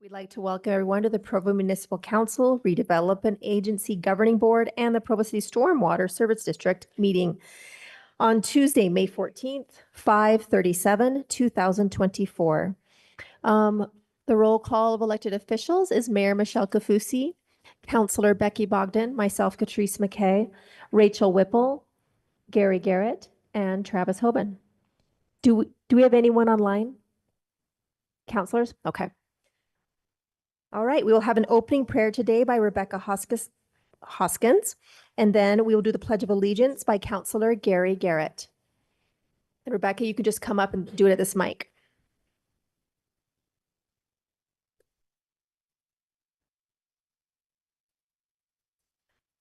We'd like to welcome everyone to the Provo Municipal Council, Redevelopment Agency Governing Board, and the Provo City Stormwater Service District meeting on Tuesday, May 14th, 5:37, 2024. The roll call of elected officials is Mayor Michelle Kafusi, Councilor Becky Bogdan, myself, Catrice McKay, Rachel Whipple, Gary Garrett, and Travis Hoban. Do we have anyone online? Councilors? Okay. All right, we will have an opening prayer today by Rebecca Hoskins, and then we will do the Pledge of Allegiance by Councilor Gary Garrett. And Rebecca, you can just come up and do it at this mic.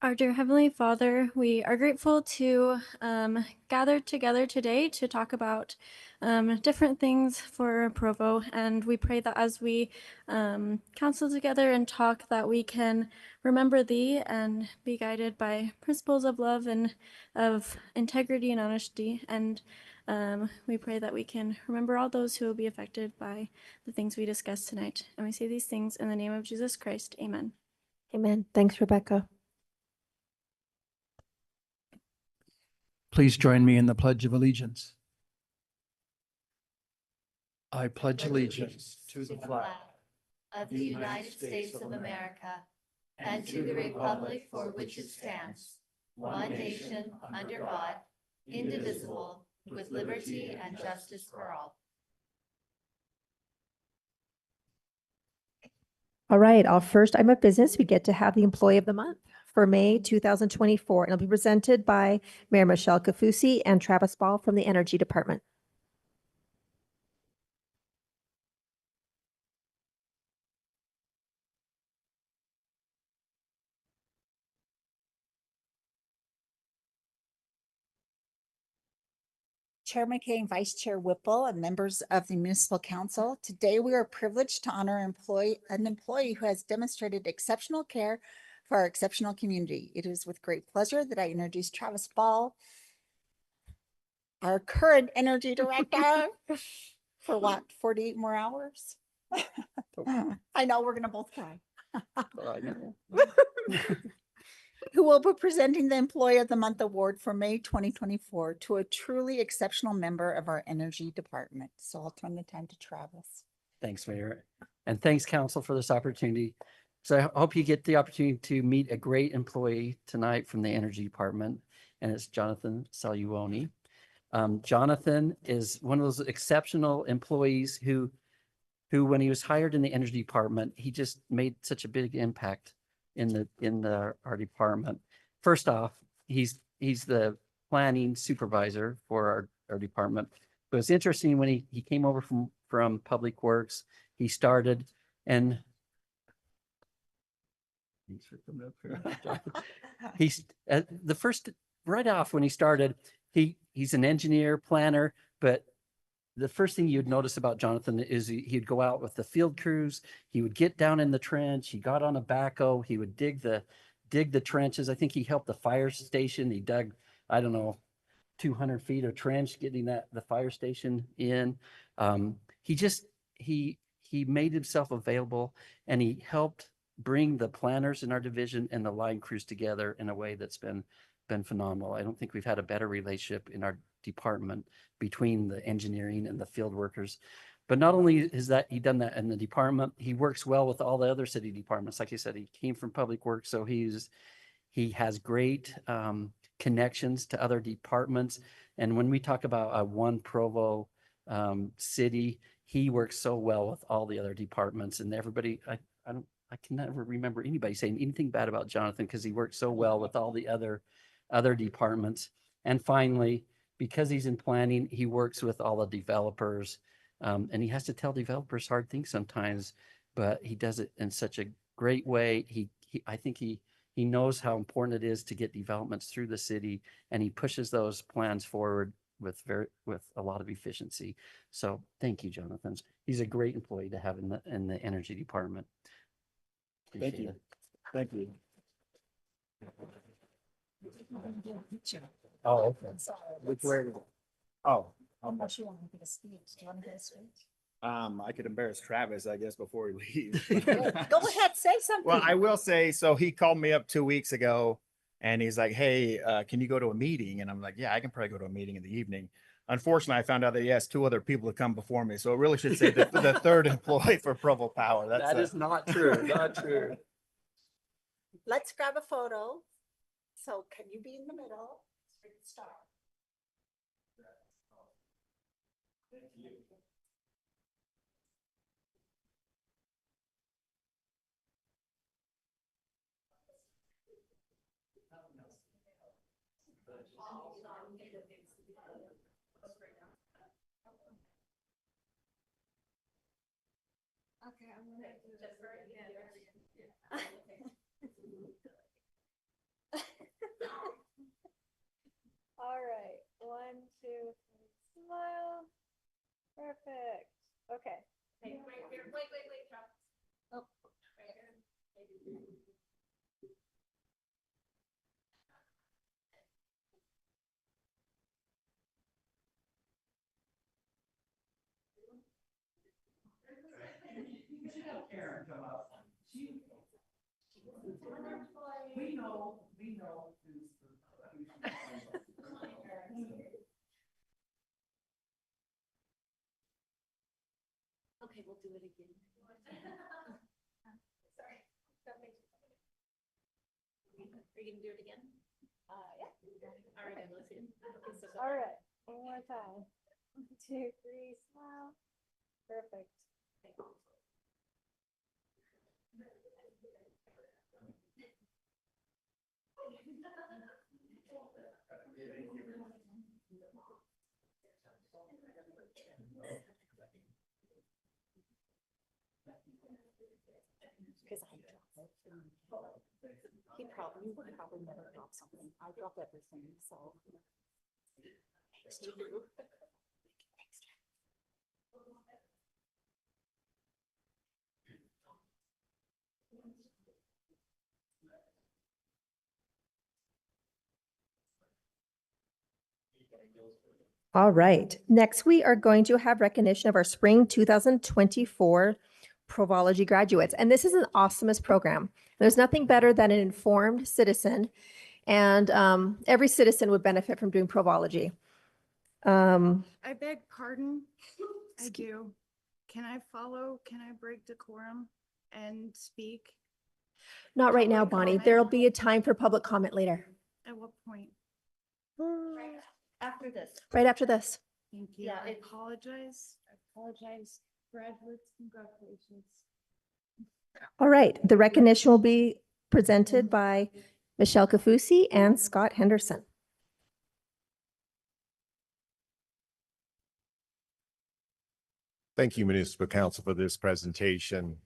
Our dear Heavenly Father, we are grateful to gather together today to talk about different things for Provo, and we pray that as we counsel together and talk, that we can remember Thee and be guided by principles of love and of integrity and honesty, and we pray that we can remember all those who will be affected by the things we discuss tonight. And we say these things in the name of Jesus Christ. Amen. Amen. Thanks, Rebecca. Please join me in the Pledge of Allegiance. I pledge allegiance to the flag of the United States of America and to the republic for which it stands, one nation, under God, indivisible, with liberty and justice for all. All right, our first item of business, we get to have the Employee of the Month for May 2024, and it'll be presented by Mayor Michelle Kafusi and Travis Ball from the Energy Department. Chair McKay and Vice Chair Whipple and members of the Municipal Council. Today, we are privileged to honor an employee who has demonstrated exceptional care for our exceptional community. It is with great pleasure that I introduce Travis Ball, our current Energy Director, for what, 48 more hours? I know, we're gonna both cry. Who will be presenting the Employee of the Month Award for May 2024 to a truly exceptional member of our Energy Department. So I'll turn the time to Travis. Thanks, Mayor. And thanks, Council, for this opportunity. So I hope you get the opportunity to meet a great employee tonight from the Energy Department, and it's Jonathan Saluoni. Jonathan is one of those exceptional employees who, when he was hired in the Energy Department, he just made such a big impact in our department. First off, he's the planning supervisor for our department. But it's interesting when he came over from Public Works, he started and he's the first right off when he started, he's an engineer, planner, but the first thing you'd notice about Jonathan is he'd go out with the field crews. He would get down in the trench. He got on a backhoe. He would dig the trenches. I think he helped the fire station. He dug, I don't know, 200 feet of trench getting the fire station in. He made himself available, and he helped bring the planners in our division and the line crews together in a way that's been phenomenal. I don't think we've had a better relationship in our department between the engineering and the field workers. But not only is that he done that in the department, he works well with all the other city departments. Like I said, he came from Public Works, so he has great connections to other departments. And when we talk about a one Provo city, he works so well with all the other departments, and everybody. I can never remember anybody saying anything bad about Jonathan because he works so well with all the other departments. And finally, because he's in planning, he works with all the developers, and he has to tell developers hard things sometimes, but he does it in such a great way. I think he knows how important it is to get developments through the city, and he pushes those plans forward with a lot of efficiency. So thank you, Jonathan. He's a great employee to have in the Energy Department. Thank you. Thank you. Oh, okay. Which way? Oh. Unless you want to get a speech. Do you want to get a speech? I could embarrass Travis, I guess, before he leaves. Go ahead, say something. Well, I will say, so he called me up 2 weeks ago and he's like, hey, can you go to a meeting? And I'm like, yeah, I can probably go to a meeting in the evening. Unfortunately, I found out that he has two other people to come before me. So it really should say the third employee for Provo Power. That's That is not true, not true. Let's grab a photo. So can you be in the middle? Star. Okay, I'm gonna do this right again. All right, 1, 2, 3, smile. Perfect. Okay. Hey, wait, drop. Oh, right here. Okay, we'll do it again. Sorry. Are you gonna do it again? Yeah. All right, I'm listening. Okay, so all right, one more time. 1, 2, 3, smile. Perfect. Because I dropped it. You would probably never drop something. I drop everything, so. Thanks, Drew. All right. Next, we are going to have recognition of our spring 2024 Provology graduates. And this is an awesomest program. There's nothing better than an informed citizen. And every citizen would benefit from doing Provology. I beg pardon. I do. Can I break decorum and speak? Not right now, Public Bonnie. comment? There'll be a time for public comment later. At what point? After this. Right after this. Thank you. Yeah, I it- apologize. Graduates, congratulations. All right. The recognition will be presented by Michelle Kafusi and Scott Henderson. Thank you, Municipal Council, for this presentation.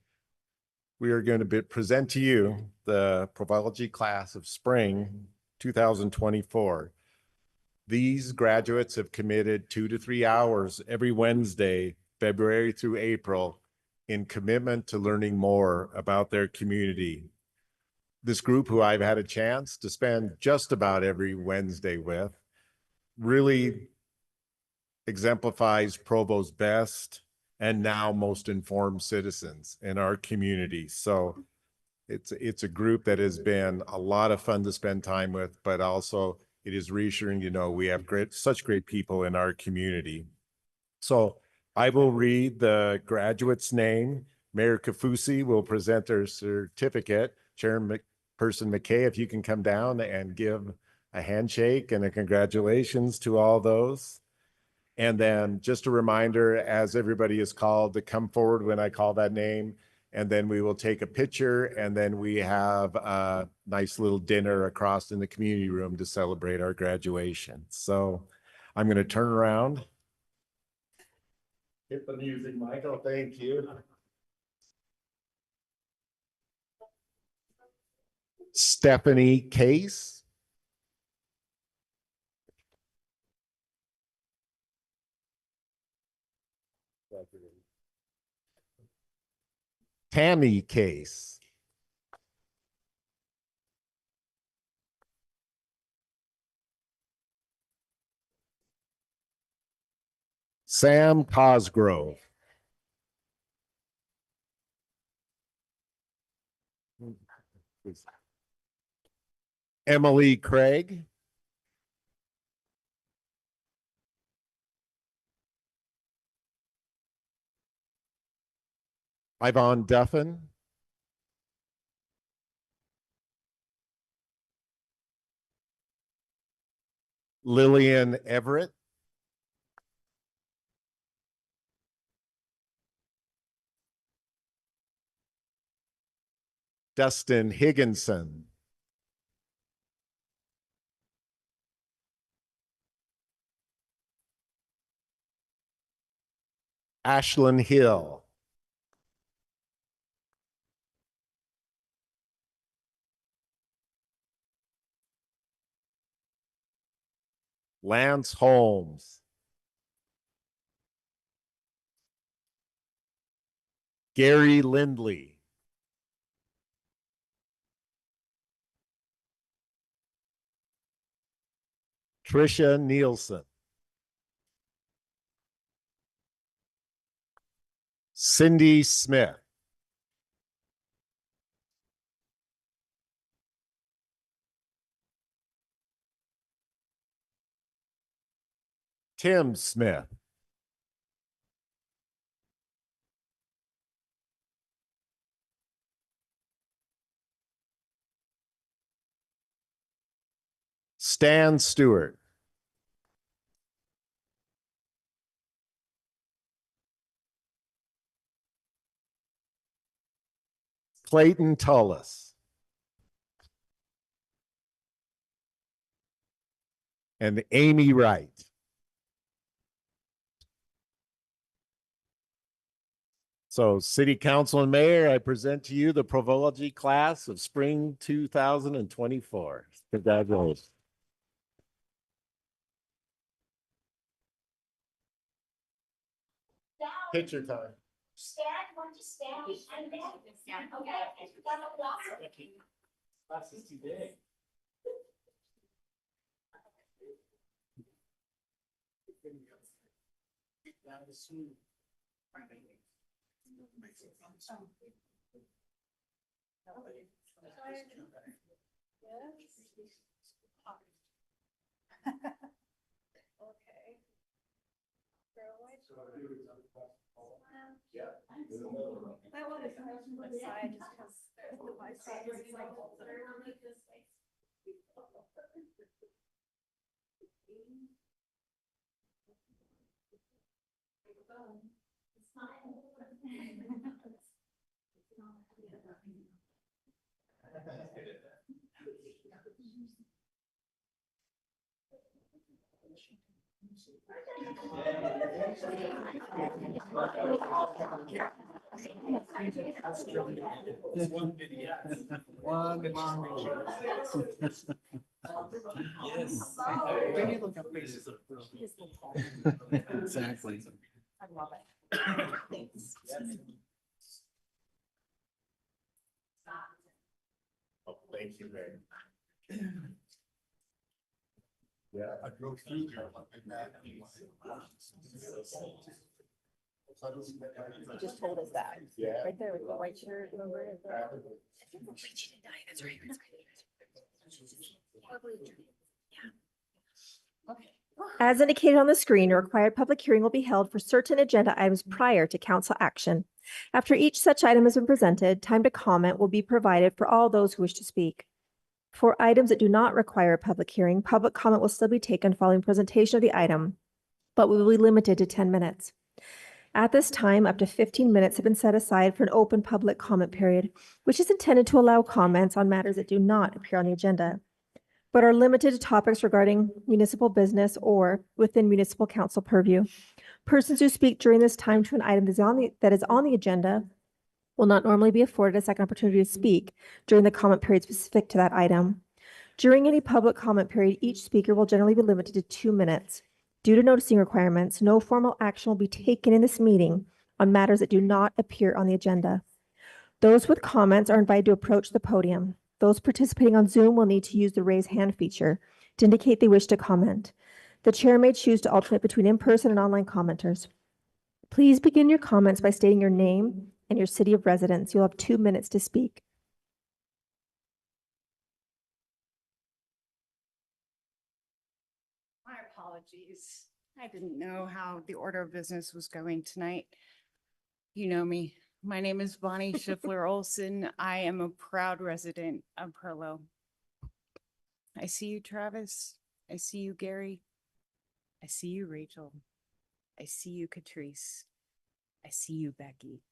We are going to present to you the Provology class of spring 2024. These graduates have committed 2 to 3 hours every Wednesday, February through April, in commitment to learning more about their community. This group, who I've had a chance to spend just about every Wednesday with, really exemplifies Provo's best and now most informed citizens in our community. So it's a group that has been a lot of fun to spend time with, but also it is reassuring to know we have such great people in our community. So I will read the graduate's name. Mayor Kafusi will present their certificate. Chairperson McKay, if you can come down and give a handshake and a congratulations to all those. And then just a reminder, as everybody is called, to come forward when I call that name. And then we will take a picture, and then we have a nice little dinner across in the community room to celebrate our graduation. So I'm going to turn around. Hit the music, Michael. Thank you. Stephanie Case. Tammy Case. Sam Cosgrove. Emily Craig. Yvonne Duffin. Lillian Everett. Dustin Higginson. Ashlyn Hill. Lance Holmes. Gary Lindley. Tricia Nielsen. Cindy Smith. Tim Smith. Stan Stewart. Clayton Tullis. And Amy Wright. So City Council and Mayor, I present to you the Provology class of spring 2024. Congratulations. Picture time. Stand, want to stand, and then, okay, and you got a lot. Class is too big. That one is on the side just because my side is like. One long. Yes. When you look up faces of. Exactly. I love it. Thanks. Oh, thank you, Mayor. Yeah, I drove through there. He just told us that. Yeah. Right there with the white shirt. As indicated on the screen, a required public hearing will be held for certain agenda items prior to council action. After each such item has been presented, time to comment will be provided for all those who wish to speak. For items that do not require a public hearing, public comment will still be taken following presentation of the item, but will be limited to 10 minutes. At this time, up to 15 minutes have been set aside for an open public comment period, which is intended to allow comments on matters that do not appear on the agenda, but are limited to topics regarding municipal business or within municipal council purview. Persons who speak during this time to an item that is on the agenda will not normally be afforded a second opportunity to speak during the comment period specific to that item. During any public comment period, each speaker will generally be limited to 2 minutes. Due to noticing requirements, no formal action will be taken in this meeting on matters that do not appear on the agenda. Those with comments are invited to approach the podium. Those participating on Zoom will need to use the raise hand feature to indicate they wish to comment. The chair may choose to alternate between in-person and online commenters. Please begin your comments by stating your name and your city of residence. You'll have 2 minutes to speak. I didn't know how the order of business was going tonight. You know me. My name is Bonnie Schiffler Olson. I am a proud resident of Provo. I see you, Travis. I see you, Gary. I see you, Rachel. I see you, Catrice. I see you, Becky.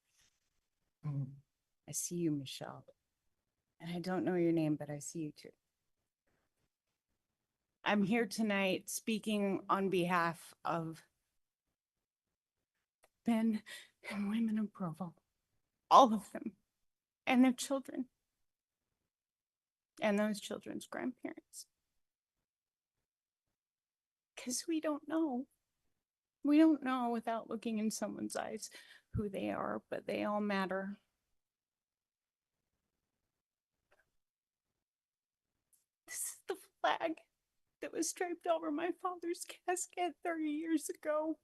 I see you, Michelle. And I don't know your name, but I see you too. I'm here tonight speaking on behalf of men and women of Provo, all of them, and their children, and those children's grandparents. Because we don't know. We don't know without looking in someone's eyes who they are, but they all matter. This is the flag that was draped over my father's casket 30 years ago.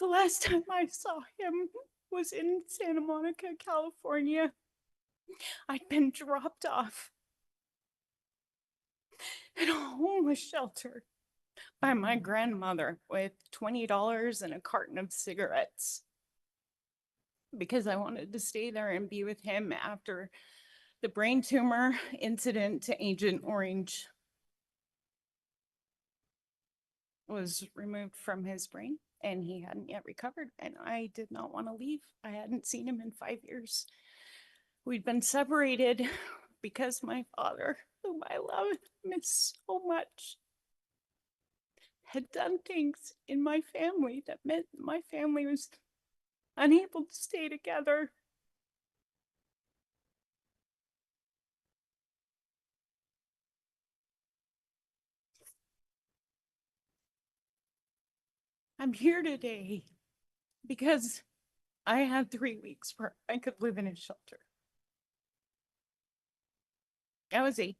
The last time I saw him was in Santa Monica, California. I'd been dropped off at a homeless shelter by my grandmother with $20 and a carton of cigarettes because I wanted to stay there and be with him after the brain tumor incident to Agent Orange was removed from his brain, and he hadn't yet recovered, and I did not want to leave. I hadn't seen him in 5 years. We'd been separated because my father, whom I love and miss so much, had done things in my family that meant my family was unable to stay together. I'm here today because I had 3 weeks where I could live in a shelter. I was 8.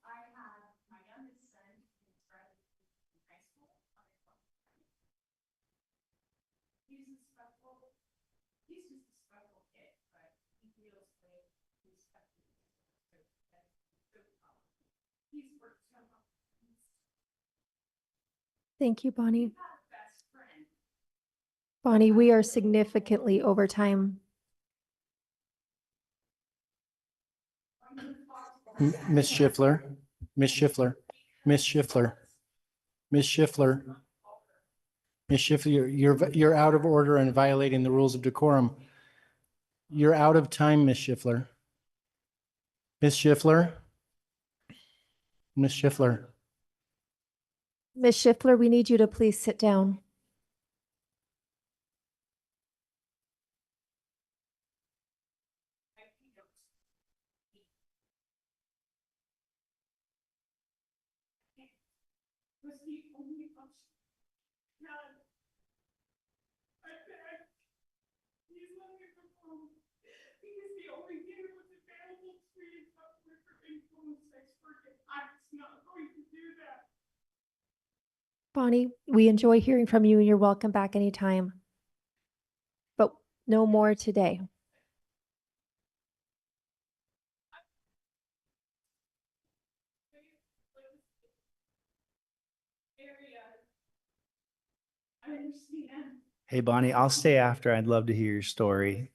I had my youngest son in high school. He's just a special kid, but he feels like he's special. He's worked so hard. Thank you, Bonnie. Best friend. Bonnie, we are significantly over time. Miss Schiffler, Miss Schiffler, Miss Schiffler, Miss Schiffler, Miss Schiffler, you're out of order and violating the rules of decorum. You're out of time, Miss Schiffler. Miss Schiffler, Miss Schiffler. Ms. Schiffler, we need you to please sit down. Was the only option. God, I beg. Please let me go home. Because the only thing that was available to me is a liquor influence expert, and I was not going to do that. Bonnie, we enjoy hearing from you and you're welcome back anytime. But no more today. I understand. Hey, Bonnie, I'll stay after. I'd love to hear your story.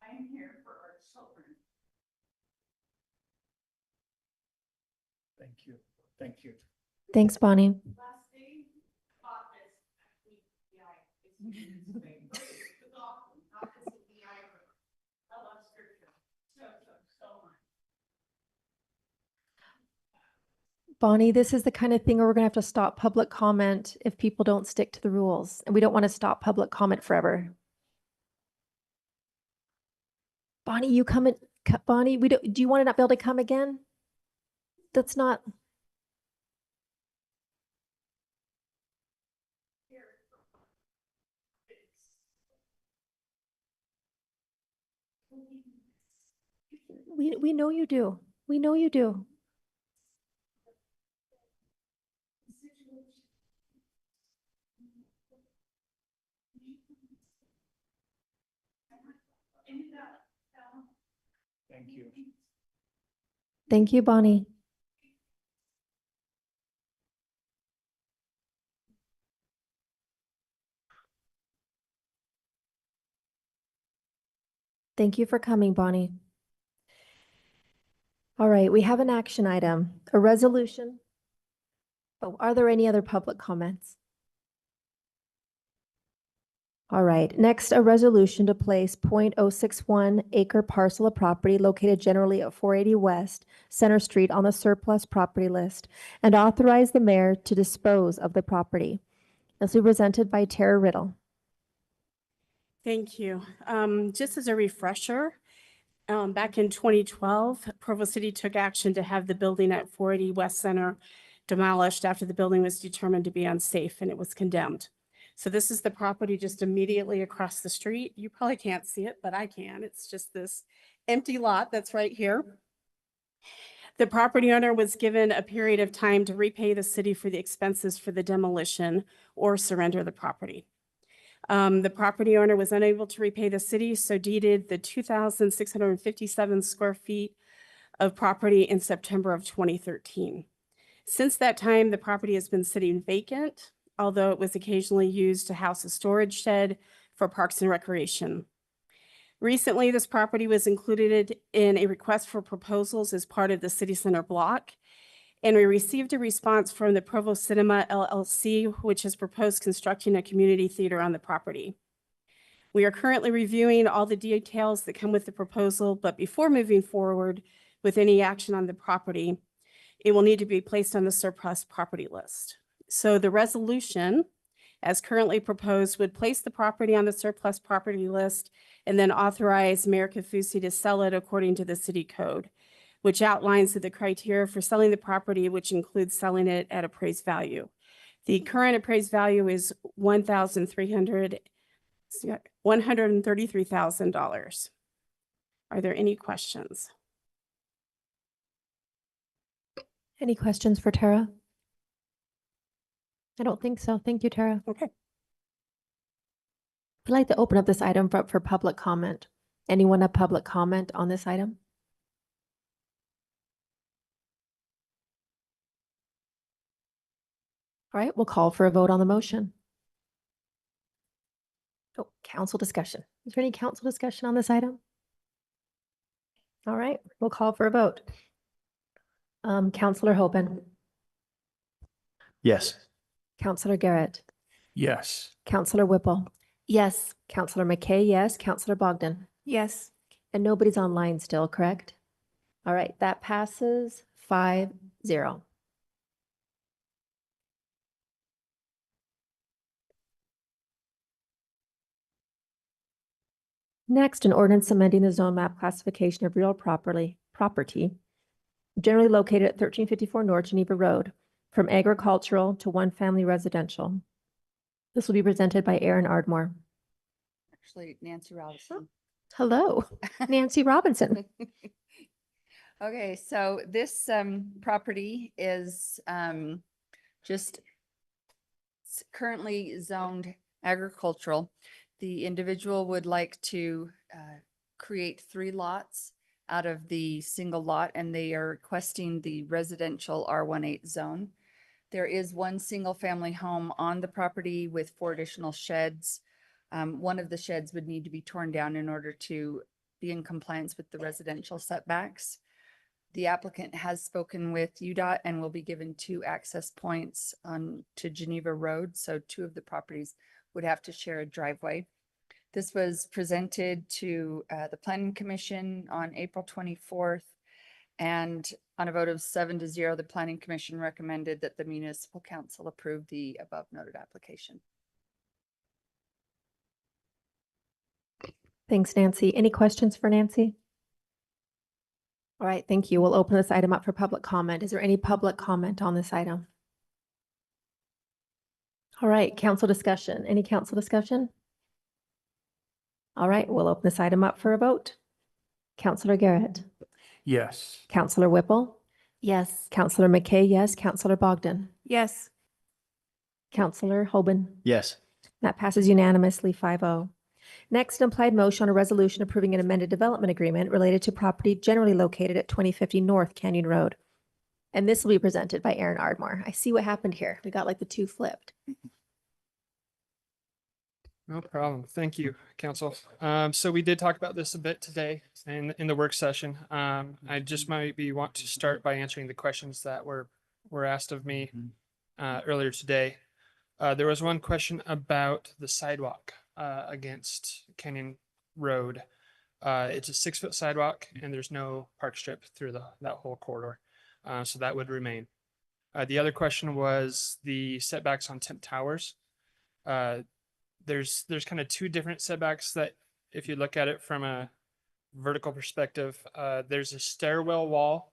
I'm here for our children. Thank you. Thank you. Thanks, Bonnie. Bonnie, this is the kind of thing where we're gonna have to stop public comment if people don't stick to the rules, and we don't want to stop public comment forever. Bonnie, you come in, Bonnie, do you want to not be able to come again? That's not. We know you do. We know you do. Thank you. Thank you, Bonnie. Thank you for coming, Bonnie. All right, we have an action item, a resolution. Oh, are there any other public comments? All right, next, a resolution to place 0.061 acre parcel of property located generally at 480 West Center Street on the surplus property list and authorize the mayor to dispose of the property. This will be presented by Tara Riddle. Thank you. Just as a refresher, back in 2012, Provo City took action to have the building at 480 West Center demolished after the building was determined to be unsafe and it was condemned. So this is the property just immediately across the street. You probably can't see it, but I can. It's just this empty lot that's right here. The property owner was given a period of time to repay the city for the expenses for the demolition or surrender the property. The property owner was unable to repay the city, so deeded the 2,657 square feet of property in September of 2013. Since that time, the property has been sitting vacant, although it was occasionally used to house a storage shed for parks and recreation. Recently, this property was included in a request for proposals as part of the city center block, and we received a response from the Provo Cinema LLC, which has proposed constructing a community theater on the property. We are currently reviewing all the details that come with the proposal, but before moving forward with any action on the property, it will need to be placed on the surplus property list. So the resolution, as currently proposed, would place the property on the surplus property list and then authorize Mayor Kafusi to sell it according to the city code, which outlines the criteria for selling the property, which includes selling it at appraised value. The current appraised value is $133,000. Are there any questions? Any questions for Tara? I don't think so. Thank you, Tara. Okay. I'd like to open up this item for public comment. Anyone have public comment on this item? All right, we'll call for a vote on the motion. Oh, council discussion. Is there any council discussion on this item? All right, we'll call for a vote. Councilor Hoban, Yes. Councilor Garrett, Yes. Councilor Whipple, Yes. Councilor McKay, yes, Councilor Bogdan, Yes. and nobody's online still, correct? All right, that passes 5-0. Next, an ordinance amending the zone map classification of real property generally located at 1354 North Geneva Road from agricultural to one-family residential. This will be presented by Aaron Ardmore. Actually, Nancy Robinson. Hello, Nancy Robinson. Okay, so this property is just currently zoned agricultural. The individual would like to create 3 lots out of the single lot, and they are requesting the residential R18 zone. There is 1 single family home on the property with 4 additional sheds. One of the sheds would need to be torn down in order to be in compliance with the residential setbacks. The applicant has spoken with UDOT and will be given 2 access points on to Geneva Road. So 2 of the properties would have to share a driveway. This was presented to the Planning Commission on April 24th. And on a vote of 7-0, the Planning Commission recommended that the Municipal Council approve the above noted application. Thanks, Nancy. Any questions for Nancy? All right, thank you. We'll open this item up for public comment. Is there any public comment on this item? All right, council discussion. Any council discussion? All right, we'll open this item up for a vote. Councilor Garrett. Yes. Councilor Whipple. Yes. Councilor McKay, yes. Councilor Bogdan. Yes. Councilor Hoban. Yes. That passes unanimously 5-0. Next, implied motion on a resolution approving an amended development agreement related to property generally located at 2050 North Canyon Road. And this will be presented by Aaron Ardmore. I see what happened here. We got like the 2 flipped. No problem. Thank you, council. So we did talk about this a bit today in the work session. I just want to start by answering the questions that were asked of me earlier today. There was one question about the sidewalk against Canyon Road. It's a 6-foot sidewalk and there's no park strip through that whole corridor. So that would remain. The other question was the setbacks on temp towers. There's kind of 2 different setbacks that if you look at it from a vertical perspective, there's a stairwell wall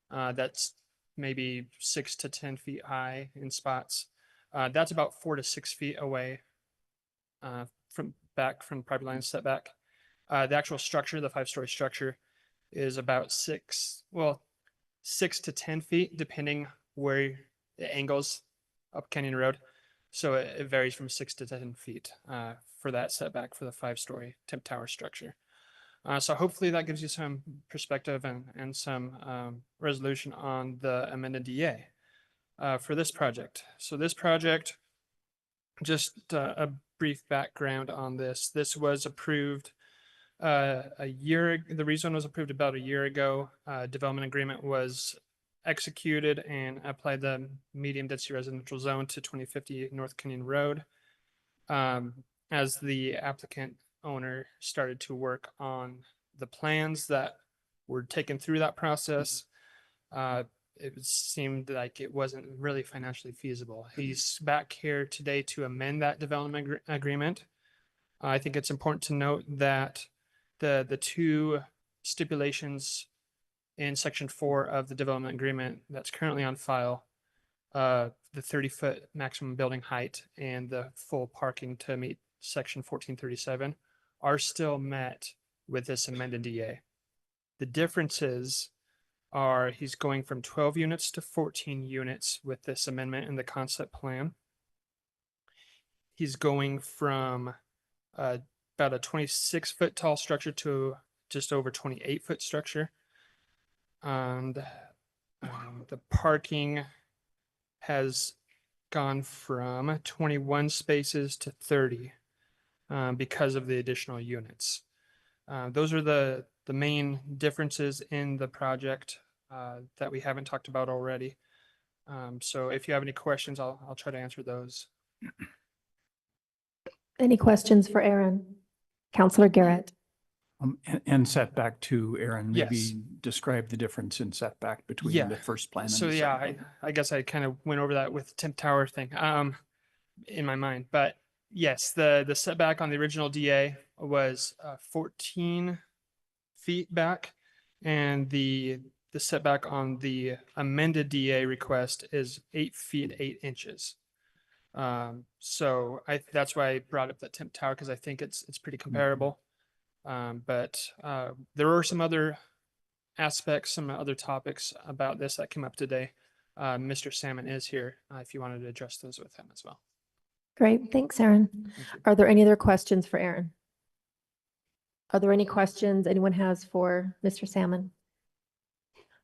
that's maybe 6 to 10 feet high in spots. That's about 4 to 6 feet away from property line setback. The actual structure, the 5-story structure, is about 6 to 10 feet, depending where it angles up Canyon Road. So it varies from 6 to 10 feet for that setback for the 5-story temp tower structure. So hopefully that gives you some perspective and some resolution on the amended DA for this project. So this project, just a brief background on this. This was approved a year. The rezone was approved about a year ago. Development agreement was executed and applied the medium density residential zone to 2050 North Canyon Road. As the applicant owner started to work on the plans that were taken through that process, it seemed like it wasn't really financially feasible. He's back here today to amend that development agreement. I think it's important to note that the 2 stipulations in section 4 of the development agreement that's currently on file, the 30-foot maximum building height and the full parking to meet section 1437 are still met with this amended DA. The differences are he's going from 12 units to 14 units with this amendment in the concept plan. He's going from about a 26-foot tall structure to just over 28-foot structure. And the parking has gone from 21 spaces to 30 because of the additional units. Those are the main differences in the project that we haven't talked about already. So if you have any questions, I'll try to answer those. Any questions for Aaron? Councilor Garrett. And setback to Aaron, maybe Yes. describe the difference in setback between Yeah. the first plan and So the yeah, second. I guess I kind of went over that with temp tower thing in my mind, but yes, the setback on the original DA was 14 feet back, and the setback on the amended DA request is 8 feet 8 inches. So that's why I brought up that temp tower, because I think it's pretty comparable. But there were some other aspects, some other topics about this that came up today. Mr. Salmon is here if you wanted to address those with him as well. Great, thanks, Aaron. Are there any other questions for Aaron? Are there any questions anyone has for Mr. Salmon?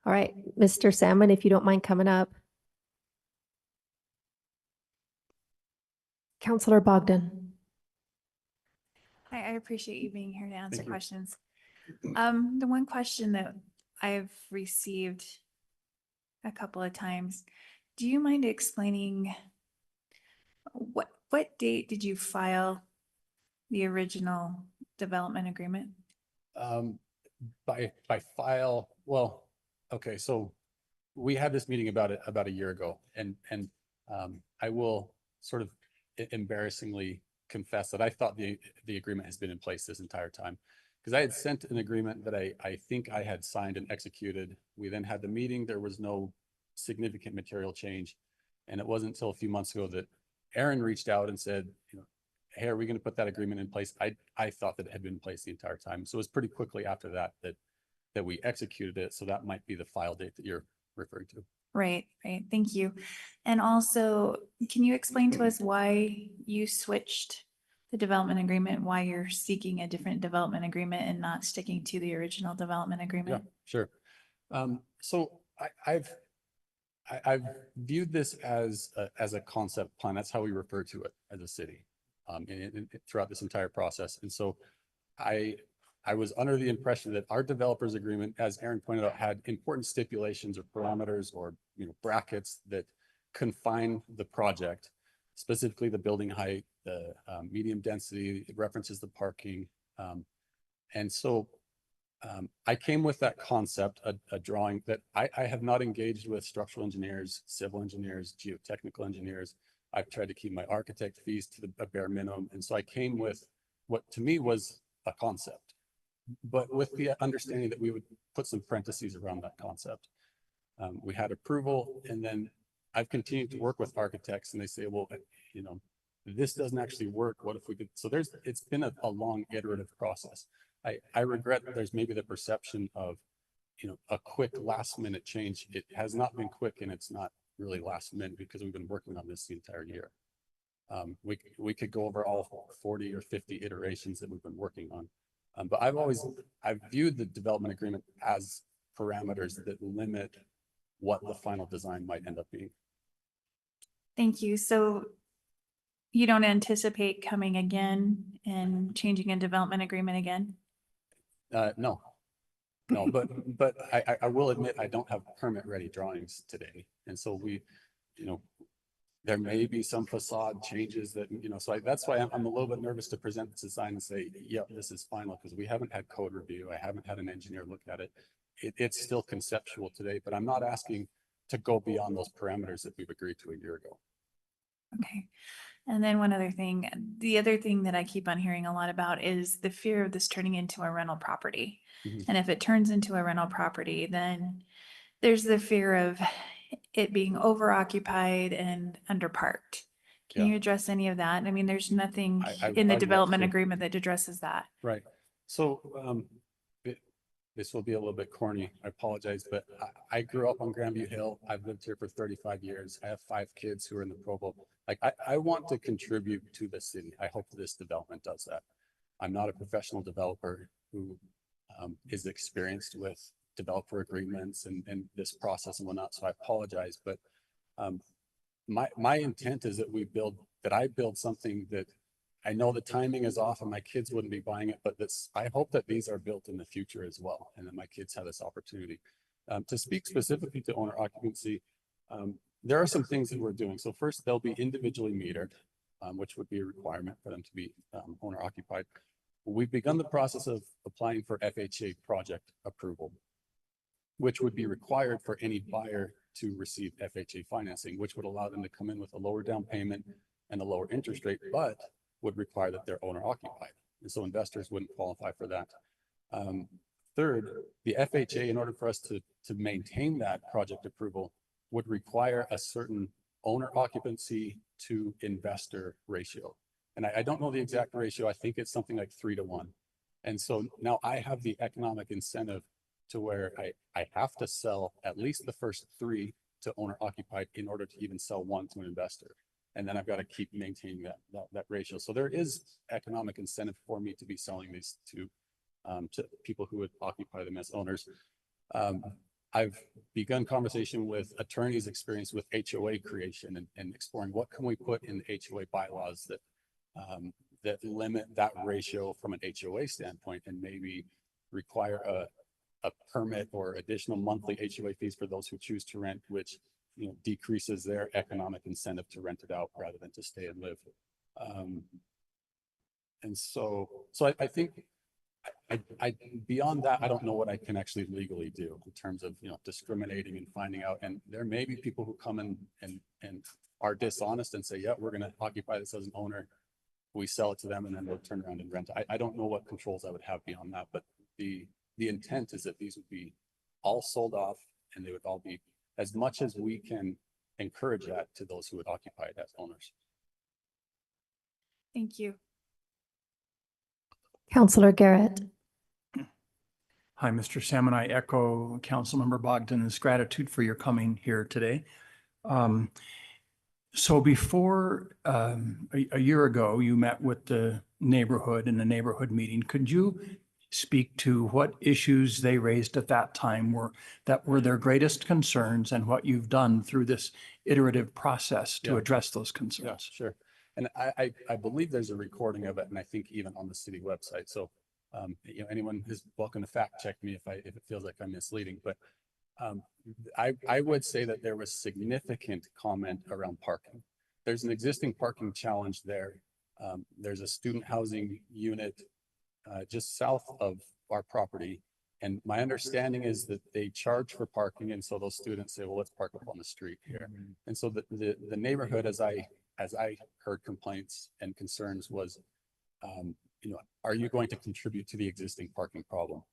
All right, Mr. Salmon, if you don't mind coming up. Councilor Bogdan. I appreciate you being here to answer Thank you. questions. The one question that I've received a couple of times. Do you mind explaining what date did you file the original development agreement? By file, well, okay, so we had this meeting about a year ago, and I will sort of embarrassingly confess that I thought the agreement has been in place this entire time. Because I had sent an agreement that I think I had signed and executed. We then had the meeting, there was no significant material change. And it wasn't until a few months ago that Aaron reached out and said, you know, hey, are we going to put that agreement in place? I thought that it had been in place the entire time. So it was pretty quickly after that that we executed it. So that might be the file date that you're referring to. Right. Thank you. And also, can you explain to us why you switched the development agreement, why you're seeking a different development agreement and not sticking to the original development Yeah, agreement? sure. So I've viewed this as a concept plan. That's how we refer to it as a city, throughout this entire process. And so I was under the impression that our developers agreement, as Aaron pointed out, had important stipulations or parameters or, you know, brackets that confine the project, specifically the building height, the medium density, it references the parking. And so I came with that concept, a drawing that I have not engaged with structural engineers, civil engineers, geotechnical engineers. I've tried to keep my architect fees to a bare minimum. And so I came with what to me was a concept, but with the understanding that we would put some parentheses around that concept. We had approval, and then I've continued to work with architects, and they say, well, you know, this doesn't actually work. What if we could? So it's been a long iterative process. I regret that there's maybe the perception of, you know, a quick last minute change. It has not been quick, and it's not really last minute because we've been working on this the entire year. We could go over all 40 or 50 iterations that we've been working on. But I've viewed the development agreement as parameters that limit what the final design might end up being. Thank you. So you don't anticipate coming again and changing a development agreement again? No, but I will admit I don't have permit ready drawings today. And so you know, there may be some facade changes that, you know, so that's why I'm a little bit nervous to present this design and say, yeah, this is final, because we haven't had code review. I haven't had an engineer look at it. It's still conceptual today, but I'm not asking to go beyond those parameters that we've agreed to a year ago. Okay. And then one other thing, the other thing that I keep on hearing a lot about is the fear of this turning into a rental property. Mhm. And if it turns into a rental property, then there's the fear of it being over occupied and underparked. Can Yeah. you address any of that? I mean, there's nothing I'd in the love development to. agreement that addresses that. Right. So this will be a little bit corny. I apologize, but I grew up on Grandview Hill. I've lived here for 35 years. I have 5 kids who are in the Provo. Like I want to contribute to the city. I hope this development does that. I'm not a professional developer who is experienced with developer agreements and this process and whatnot. So I apologize, but my intent is that I build something that I know the timing is off and my kids wouldn't be buying it, but I hope that these are built in the future as well. And that my kids have this opportunity. To speak specifically to owner occupancy, there are some things that we're doing. So first, they'll be individually metered, which would be a requirement for them to be owner occupied. We've begun the process of applying for FHA project approval, which would be required for any buyer to receive FHA financing, which would allow them to come in with a lower down payment and a lower interest rate, but would require that they're owner occupied. And so investors wouldn't qualify for that. Third, the FHA, in order for us to maintain that project approval, would require a certain owner occupancy to investor ratio. And I don't know the exact ratio. I think it's something like 3 to 1. And so now I have the economic incentive to where I have to sell at least the first 3 to owner occupied in order to even sell 1 to an investor. And then I've got to keep maintaining that ratio. So there is economic incentive for me to be selling these to people who would occupy them as owners. I've begun conversation with attorneys experienced with HOA creation and exploring what can we put in the HOA bylaws that limit that ratio from an HOA standpoint and maybe require a permit or additional monthly HOA fees for those who choose to rent, which, you know, decreases their economic incentive to rent it out rather than to stay and live. And so I think I beyond that, I don't know what I can actually legally do in terms of, you know, discriminating and finding out. And there may be people who come in and are dishonest and say, yeah, we're going to occupy this as an owner. We sell it to them and then they'll turn around and rent it. I don't know what controls I would have beyond that, but the intent is that these would be all sold off and they would all be, as much as we can encourage that to those who would occupy it as owners. Thank you. Councillor Garrett. Hi, Mr. Salmon. I echo Councilmember Bogdan's gratitude for your coming here today. So before a year ago, you met with the neighborhood in the neighborhood meeting. Could you speak to what issues they raised at that time were their greatest concerns and what you've done through this iterative process to address those concerns? Yeah, sure. And I believe there's a recording of it, and I think even on the city website. So, you know, anyone is welcome to fact check me if it feels like I'm misleading. But I would say that there was significant comment around parking. There's an existing parking challenge there. There's a student housing unit just south of our property. And my understanding is that they charge for parking. And so those students say, well, let's park up on the street here. And so the neighborhood, as I heard complaints and concerns was, you know, are you going to contribute to the existing parking problem?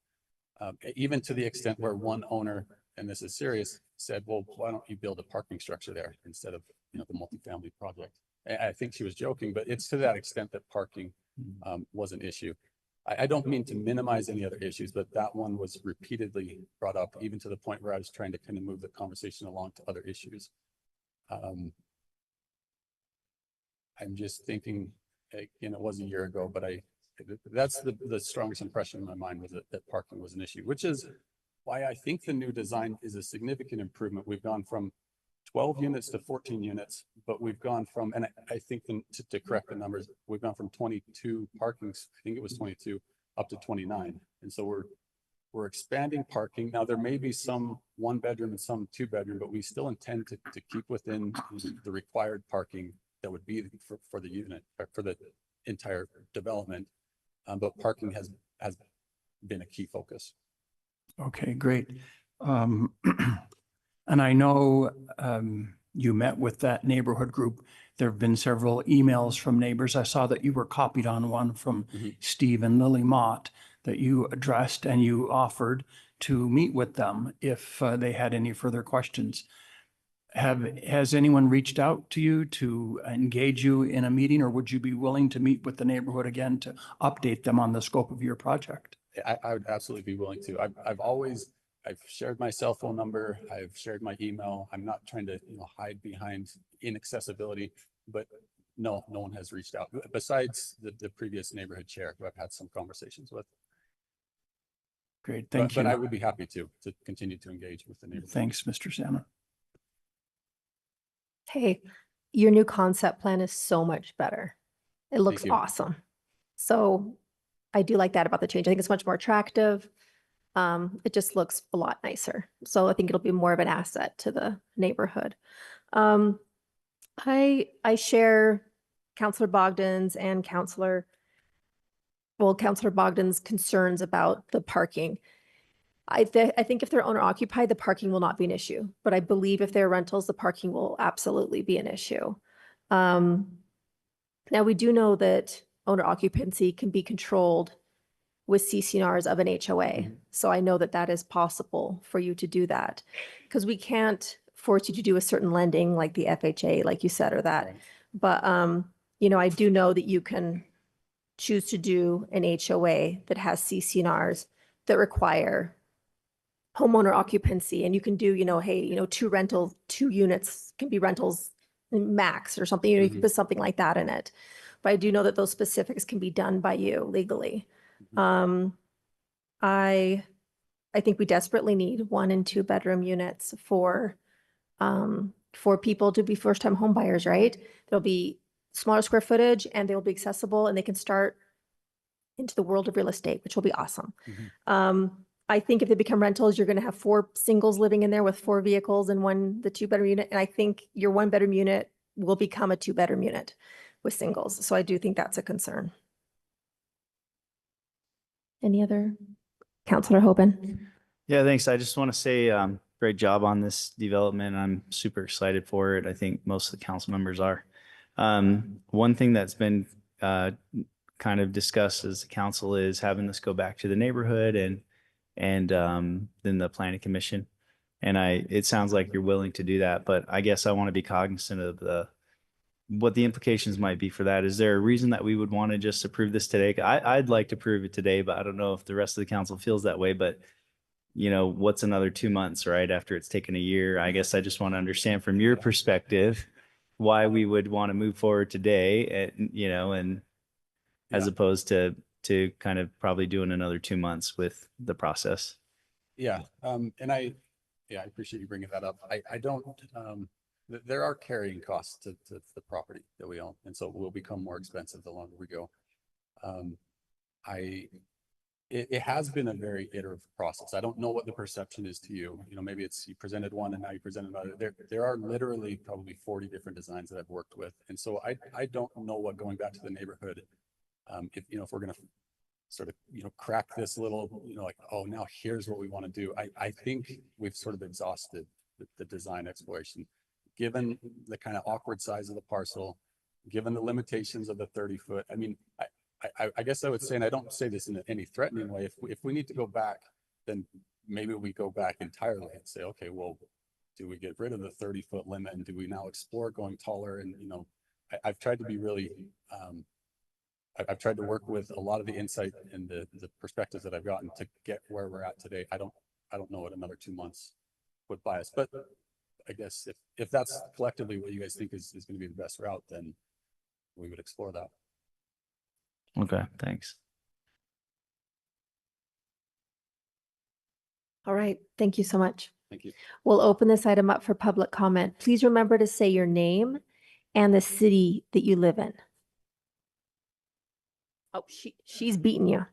Even to the extent where one owner, and this is serious, said, well, why don't you build a parking structure there instead of, you know, the multifamily project? I think she was joking, but it's to that extent that parking was an issue. I don't mean to minimize any other issues, but that one was repeatedly brought up, even to the point where I was trying to kind of move the conversation along to other issues. I'm just thinking, you know, it was a year ago, but that's the strongest impression in my mind was that parking was an issue, which is why I think the new design is a significant improvement. We've gone from 12 units to 14 units, but we've gone from, and I think to correct the numbers, we've gone from 22 parkings, I think it was 22, up to 29. And so we're expanding parking. Now there may be some 1 bedroom and some 2 bedroom, but we still intend to keep within the required parking that would be for the unit, or for the entire development. But parking has been a key focus. Okay, great. And I know you met with that neighborhood group. There have been several emails from neighbors. I saw that you were copied on one from Steve and Lily Mott that you addressed, and you offered to meet with them if they had any further questions. Has anyone reached out to you to engage you in a meeting, or would you be willing to meet with the neighborhood again to update them on the scope of your project? I would absolutely be willing to. I've shared my cell phone number. I've shared my email. I'm not trying to, you know, hide behind inaccessibility, but no one has reached out besides the previous neighborhood chair who I've had some conversations with. Great, thank you. But I would be happy to continue to engage with the neighborhood. Thanks, Mr. Salmon. Hey, your new concept plan is so much better. It looks you. awesome. So I do like that about the change. I think it's much more attractive. It just looks a lot nicer. So I think it'll be more of an asset to the neighborhood. I share Councillor Bogdan's and Councillor Bogdan's concerns about the parking. I think if they're owner occupied, the parking will not be an issue, but I believe if they're rentals, the parking will absolutely be an issue. Now we do know that owner occupancy can be controlled with CCNRs of an HOA. So I know that that is possible for you to do that, because we can't force you to do a certain lending like the FHA, like you said, or that. Right. But, you know, I do know that you can choose to do an HOA that has CCNRs that require homeowner occupancy, and you can do, you know, hey, you know, 2 units can be rentals max or something, you know, you can put something like that in it. But I do know that those specifics can be done by you legally. I think we desperately need 1 and 2 bedroom units for people to be first time home buyers, right? There'll be smaller square footage and they'll be accessible and they can start into the world of real estate, which will be awesome. I think if they become rentals, you're going to have 4 singles living in there with 4 vehicles and the 2-bedroom unit. And I think your 1-bedroom unit will become a 2-bedroom unit with singles. So I do think that's a concern. Any other? Counselor Hoban? Yeah, thanks. I just want to say great job on this development. I'm super excited for it. I think most of the council members are. One thing that's been kind of discussed as the council is having this go back to the neighborhood and then the planning commission. And it sounds like you're willing to do that, but I guess I want to be cognizant of what the implications might be for that. Is there a reason that we would want to just approve this today? I'd like to approve it today, but I don't know if the rest of the council feels that way. But what's another 2 months, right? After it's taken a year, I guess I just want to understand from your perspective why we would want to move forward today, and as opposed to kind of probably doing another 2 months with the process. Yeah. And I appreciate you bringing that up. I don't, there are carrying costs to the property that we own. And so it will become more expensive the longer we go. It has been a very iterative process. I don't know what the perception is to you. Maybe it's you presented one and now you present another. There are literally probably 40 different designs that I've worked with. And so I don't know what going back to the neighborhood, if we're going to sort of, crack this little, like, oh, now here's what we want to do. I think we've sort of exhausted the design exploration, given the kind of awkward size of the parcel, given the limitations of the 30-foot. I mean, I guess I would say, and I don't say this in any threatening way, if we need to go back, then maybe we go back entirely and say, okay, well, do we get rid of the 30-foot limit and do we now explore going taller? And, I've tried to be really, I've tried to work with a lot of the insight and the perspectives that I've gotten to get where we're at today. I don't know what another 2 months would buy us, but I guess if that's collectively what you guys think is going to be the best route, then we would explore that. Okay, thanks. All right. Thank you so much. Thank you. We'll open this item up for public comment. Please remember to say your name and the city that you live in. Oh, she's beating you.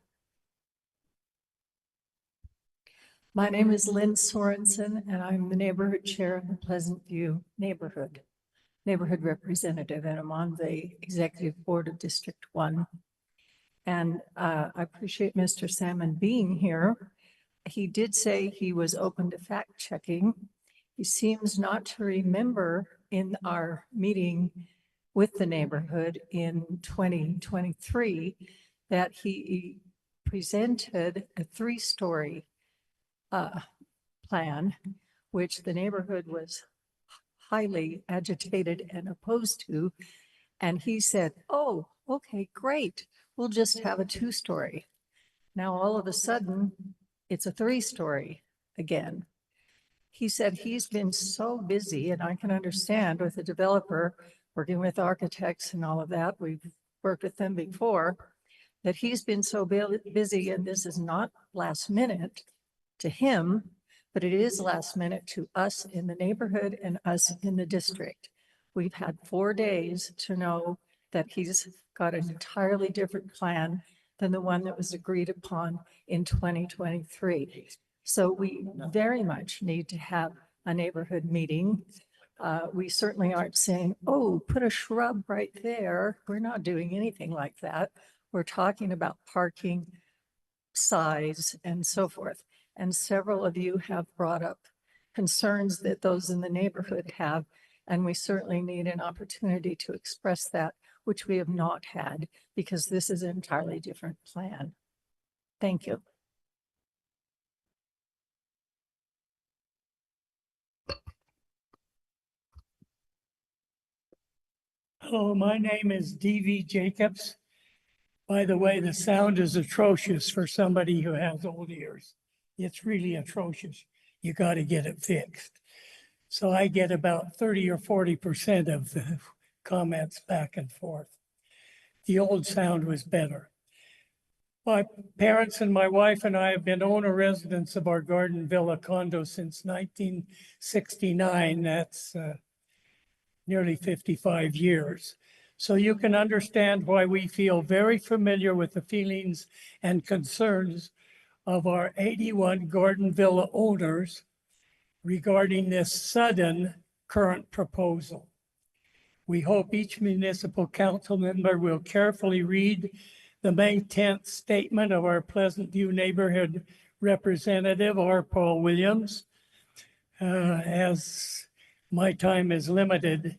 My name is Lynn Sorensen, and I'm the neighborhood chair of the Pleasant View neighborhood representative, and I'm on the executive board of District 1. And I appreciate Mr. Salmon being here. He did say he was open to fact checking. He seems not to remember in our meeting with the neighborhood in 2023 that he presented a 3-story plan, which the neighborhood was highly agitated and opposed to. And he said, oh, okay, great. We'll just have a 2-story. Now, all of a sudden, it's a 3-story again. He said he's been so busy, and I can understand with a developer working with architects and all of that, we've worked with them before, that he's been so busy, and this is not last minute to him, but it is last minute to us in the neighborhood and us in the district. We've had 4 days to know that he's got an entirely different plan than the one that was agreed upon in 2023. So we very much need to have a neighborhood meeting. We certainly aren't saying, oh, put a shrub right there. We're not doing anything like that. We're talking about parking, size, and so forth. And several of you have brought up concerns that those in the neighborhood have, and we certainly need an opportunity to express that, which we have not had, because this is an entirely different plan. Thank you. Hello, my name is D.V. Jacobs. By the way, the sound is atrocious for somebody who has old ears. It's really atrocious. You got to get it fixed. So I get about 30 or 40% of the comments back and forth. The old sound was better. My parents and my wife and I have been owner residents of our Garden Villa condo since 1969. That's nearly 55 years. So you can understand why we feel very familiar with the feelings and concerns of our 81 Gordon Villa owners regarding this sudden current proposal. We hope each municipal council member will carefully read the May 10th statement of our Pleasant View neighborhood representative, R. Paul Williams. As my time is limited,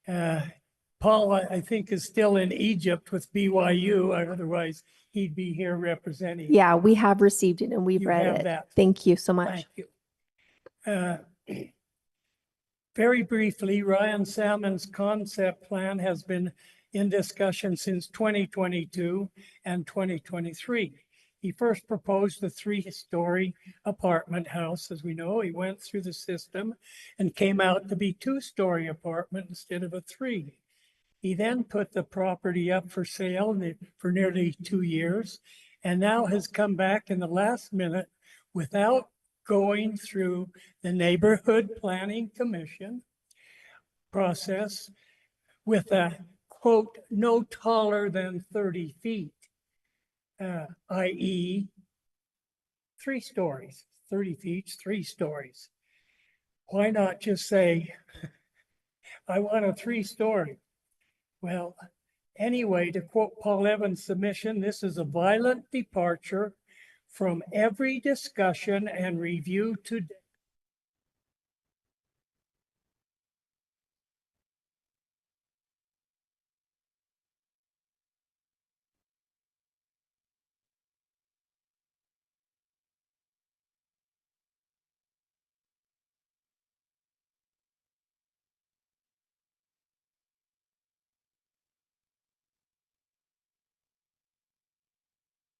Paul, I think, is still in Egypt with BYU, otherwise he'd be here representing. Yeah, we have received it and we've You read have it. that. Thank you so much. Thank you. Very briefly, Ryan Salmon's concept plan has been in discussion since 2022 and 2023. He first proposed a 3-story apartment house. As we know, he went through the system and came out to be 2-story apartment instead of a 3. He then put the property up for sale for nearly 2 years, and now has come back in the last minute without going through the Neighborhood Planning Commission process with a quote, no taller than 30 feet, i.e. 3 stories, 30 feet, 3 stories. Why not just say, I want a 3-story? Well, anyway, to quote Paul Evans' submission, this is a violent departure from every discussion and review to date.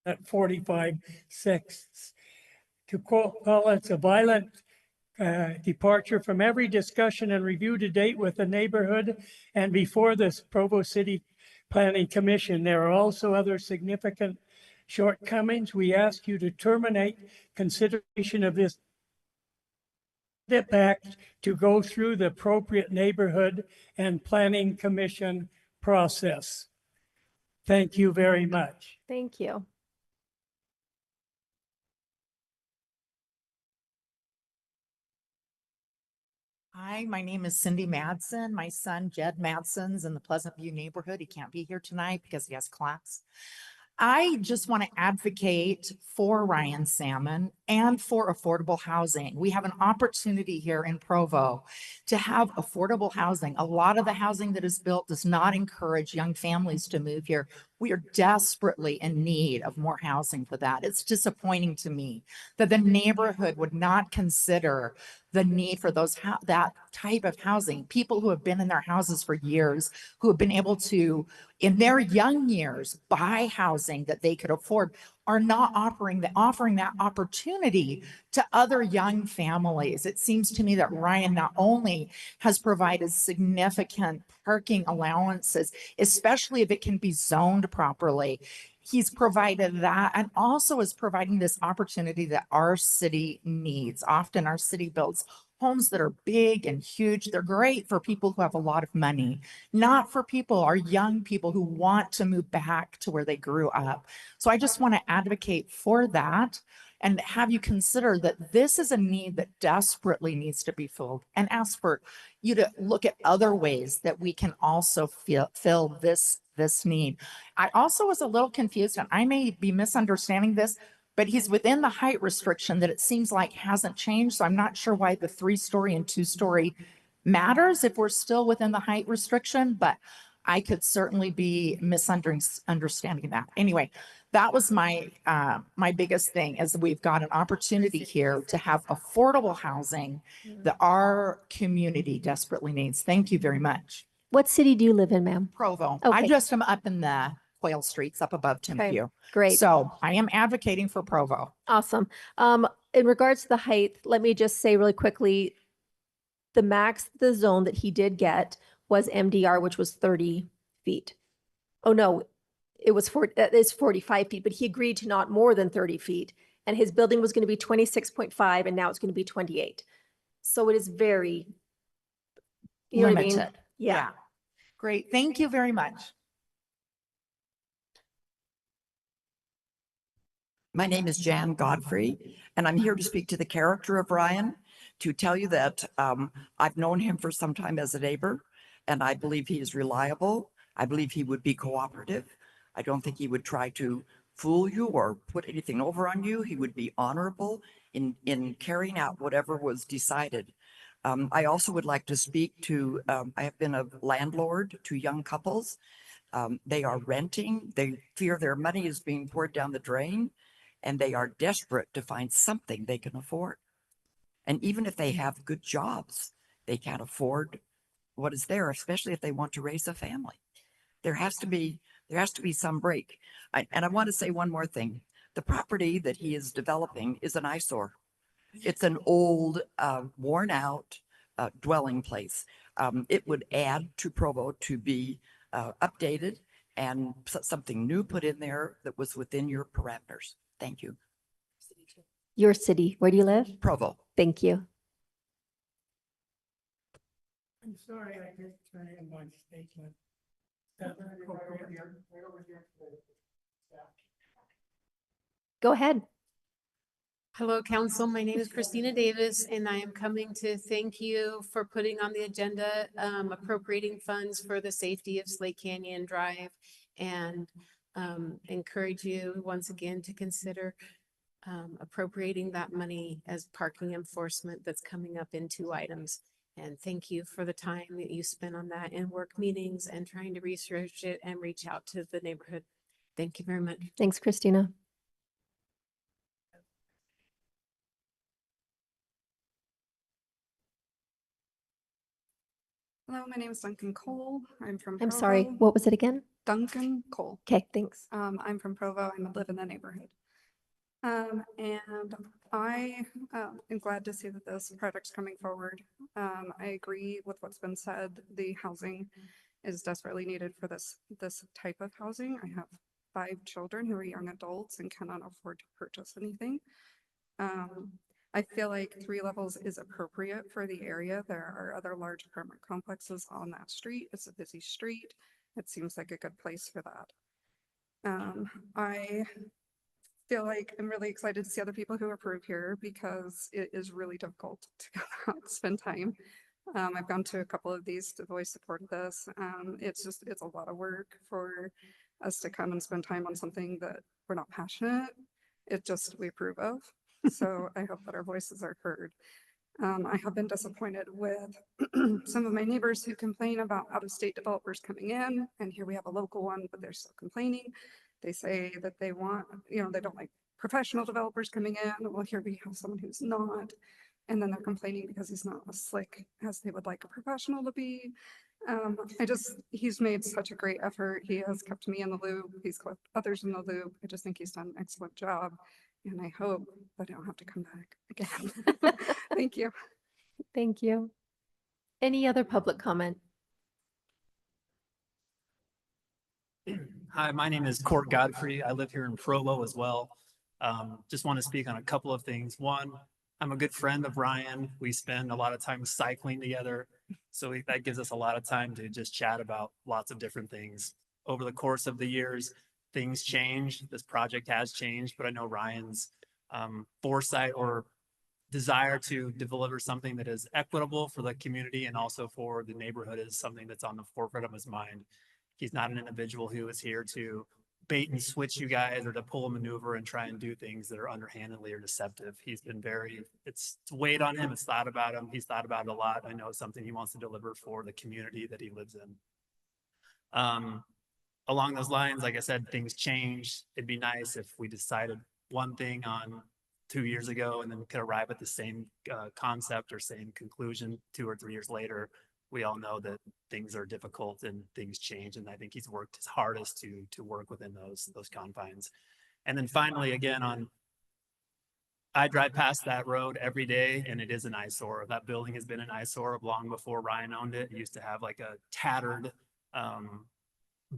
At 45/6. To quote Paul, it's a violent departure from every discussion and review to date with the neighborhood and before this Provo City Planning Commission. There are also other significant shortcomings. We ask you to terminate consideration of this act to go through the appropriate neighborhood and planning commission process. Thank you very much. Thank you. Hi, my name is Cindy Madsen. My son Jed Madsen's in the Pleasant View neighborhood. He can't be here tonight because he has class. I just want to advocate for Ryan Salmon and for affordable housing. We have an opportunity here in Provo to have affordable housing. A lot of the housing that is built does not encourage young families to move here. We are desperately in need of more housing for that. It's disappointing to me that the neighborhood would not consider the need for that type of housing. People who have been in their houses for years, who have been able to, in their young years, buy housing that they could afford, are not offering that opportunity to other young families. It seems to me that Ryan not only has provided significant parking allowances, especially if it can be zoned properly, he's provided that and also is providing this opportunity that our city needs. Often our city builds homes that are big and huge. They're great for people who have a lot of money, not for our young people who want to move back to where they grew up. So I just want to advocate for that and have you consider that this is a need that desperately needs to be filled, and ask for you to look at other ways that we can also fill this need. I also was a little confused, and I may be misunderstanding this, but he's within the height restriction that it seems like hasn't changed. So I'm not sure why the 3-story and 2-story matters if we're still within the height restriction, but I could certainly be misunderstanding that. Anyway, that was my biggest thing, is we've got an opportunity here to have affordable housing that our community desperately needs. Thank you very much. What city do you live in, ma'am? Provo. Okay. I just am up in the Quail Streets up above Timpview. Great. So I am advocating for Provo. Awesome. In regards to the height, let me just say really quickly, the max, the zone that he did get was MDR, which was 30 feet. Oh, no, it's 45 feet, but he agreed to not more than 30 feet. And his building was going to be 26.5 and now it's going to be 28. So it is very, you know what I mean? Limited. Yeah. Great. Thank you very much. My name is Jan Godfrey, and I'm here to speak to the character of Ryan, to tell you that I've known him for some time as a neighbor, and I believe he is reliable. I believe he would be cooperative. I don't think he would try to fool you or put anything over on you. He would be honorable in carrying out whatever was decided. I also would like to speak to, I have been a landlord to young couples. They are renting. They fear their money is being poured down the drain, and they are desperate to find something they can afford. And even if they have good jobs, they can't afford what is there, especially if they want to raise a family. There has to be some break. And I want to say one more thing. The property that he is developing is an eyesore. It's an old, worn out dwelling place. It would add to Provo to be updated and something new put in there that was within your parameters. Thank you. Your city. Where do you live? Provo. Thank you. I'm sorry, I didn't turn in my statement. That's appropriate. Go ahead. Hello, council. My name is Christina Davis, and I am coming to thank you for putting on the agenda appropriating funds for the safety of Slate Canyon Drive, and encourage you once again to consider appropriating that money as parking enforcement that's coming up in 2 items. And thank you for the time that you spent on that in work meetings and trying to research it and reach out to the neighborhood. Thank you very much. Thanks, Christina. Hello, my name is Duncan Cole. I'm from I'm Provo. sorry. What was it again? Duncan Cole. Okay, thanks. I'm from Provo. I live in the neighborhood. And I am glad to see that this project's coming forward. I agree with what's been said. The housing is desperately needed for this type of housing. I have 5 children who are young adults and cannot afford to purchase anything. I feel like 3 levels is appropriate for the area. There are other large apartment complexes on that street. It's a busy street. It seems like a good place for that. I feel like I'm really excited to see other people who approve here, because it is really difficult to go out, spend time. I've gone to a couple of these to voice support of this. It's a lot of work for us to come and spend time on something that we're not passionate. We approve of. So I hope that our voices are heard. I have been disappointed with some of my neighbors who complain about out-of-state developers coming in, and here we have a local one, but they're still complaining. They say that they want, they don't like professional developers coming in. Well, here we have someone who's not, and then they're complaining because he's not as slick as they would like a professional to be. He's made such a great effort. He has kept me in the loop. He's kept others in the loop. I just think he's done an excellent job. And I hope that I don't have to come back again. Thank you. Thank you. Any other public comment? Hi, my name is Court Godfrey. I live here in Provo as well. Just want to speak on a couple of things. One, I'm a good friend of Ryan. We spend a lot of time cycling together. So that gives us a lot of time to just chat about lots of different things. Over the course of the years, things change. This project has changed, but I know Ryan's foresight or desire to deliver something that is equitable for the community and also for the neighborhood is something that's on the forefront of his mind. He's not an individual who is here to bait and switch you guys or to pull a maneuver and try and do things that are underhandedly or deceptive. He's been it's weighed on him. It's thought about him. He's thought about it a lot. I know it's something he wants to deliver for the community that he lives in. Along those lines, like I said, things change. It'd be nice if we decided one thing on 2 years ago and then could arrive at the same concept or same conclusion 2 or 3 years later. We all know that things are difficult and things change, and I think he's worked his hardest to work within those confines. And then finally, again, I drive past that road every day, and it is an eyesore. That building has been an eyesore long before Ryan owned it. It used to have like a tattered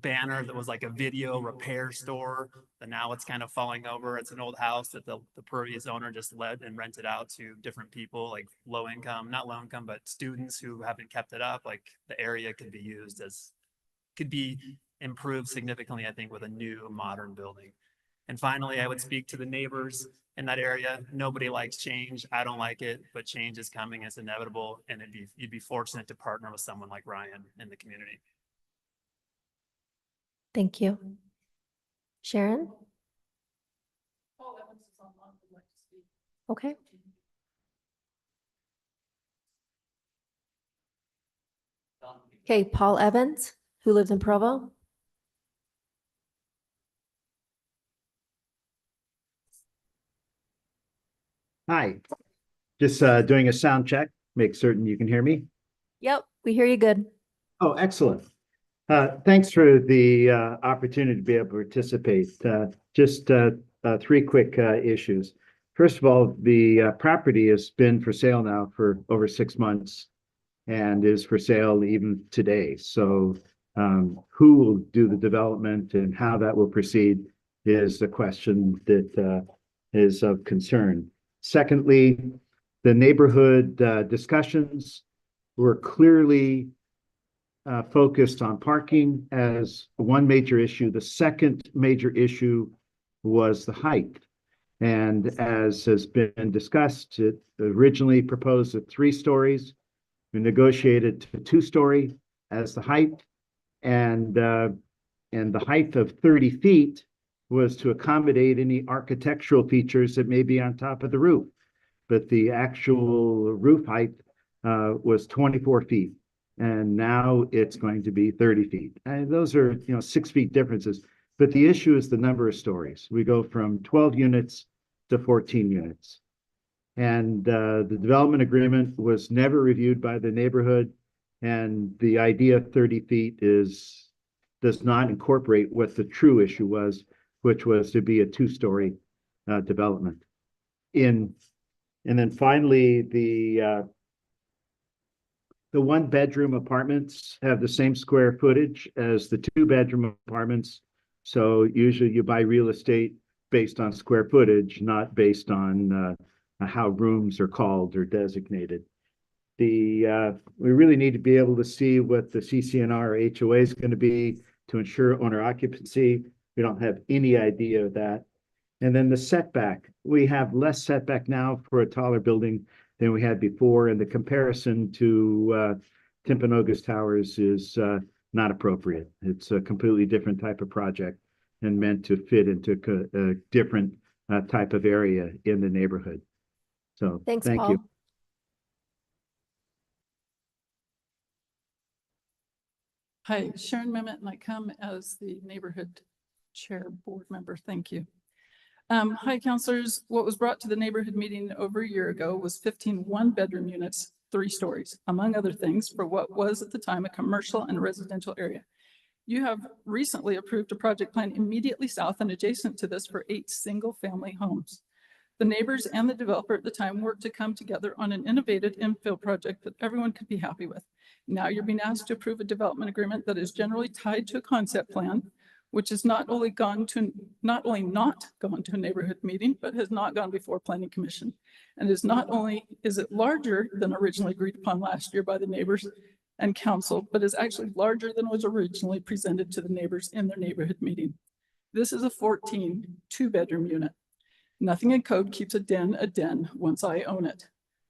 banner that was like a video repair store, but now it's kind of falling over. It's an old house that the previous owner just let and rented out to different people, like not low income, but students who haven't kept it up. Like the area could be improved significantly, I think, with a new modern building. And finally, I would speak to the neighbors in that area. Nobody likes change. I don't like it, but change is coming. It's inevitable. And you'd be fortunate to partner with someone like Ryan in the community. Thank you. Sharon? Okay. Okay, Paul Evans, who lives in Provo. Hi, just doing a sound check, make certain you can hear me. Yep, we hear you good. Oh, excellent. Thanks for the opportunity to be able to participate. Just three quick issues. First of all, the property has been for sale now for over 6 months and is for sale even today. So who will do the development and how that will proceed is a question that is of concern. Secondly, the neighborhood discussions were clearly focused on parking as one major issue. The second major issue was the height. And as has been discussed, it originally proposed at 3 stories. We negotiated to 2-story as the height. And the height of 30 feet was to accommodate any architectural features that may be on top of the roof. But the actual roof height was 24 feet. And now it's going to be 30 feet. And those are, 6 feet differences. But the issue is the number of stories. We go from 12 units to 14 units. And the development agreement was never reviewed by the neighborhood. And the idea of 30 feet does not incorporate what the true issue was, which was to be a 2-story development. And then finally, the 1-bedroom apartments have the same square footage as the 2-bedroom apartments. So usually you buy real estate based on square footage, not based on how rooms are called or designated. We really need to be able to see what the CC&R or HOA is going to be to ensure owner occupancy. We don't have any idea of that. And then the setback, we have less setback now for a taller building than we had before. And the comparison to Timpanogos Towers is not appropriate. It's a completely different type of project and meant to fit into a different type of area in the neighborhood. So Thanks, thank Paul. you. Hi, Sharon Mehmet, and I come as the neighborhood chair board member. Thank you. Hi, councilors. What was brought to the neighborhood meeting over a year ago was 15 1-bedroom units, 3 stories, among other things, for what was at the time a commercial and residential area. You have recently approved a project plan immediately south and adjacent to this for 8 single-family homes. The neighbors and the developer at the time worked to come together on an innovative infill project that everyone could be happy with. Now you're being asked to approve a development agreement that is generally tied to a concept plan, which has not only not gone to a neighborhood meeting, but has not gone before planning commission. And is not only is it larger than originally agreed upon last year by the neighbors and council, but is actually larger than was originally presented to the neighbors in their neighborhood meeting. This is a 14 2-bedroom unit. Nothing in code keeps a den once I own it.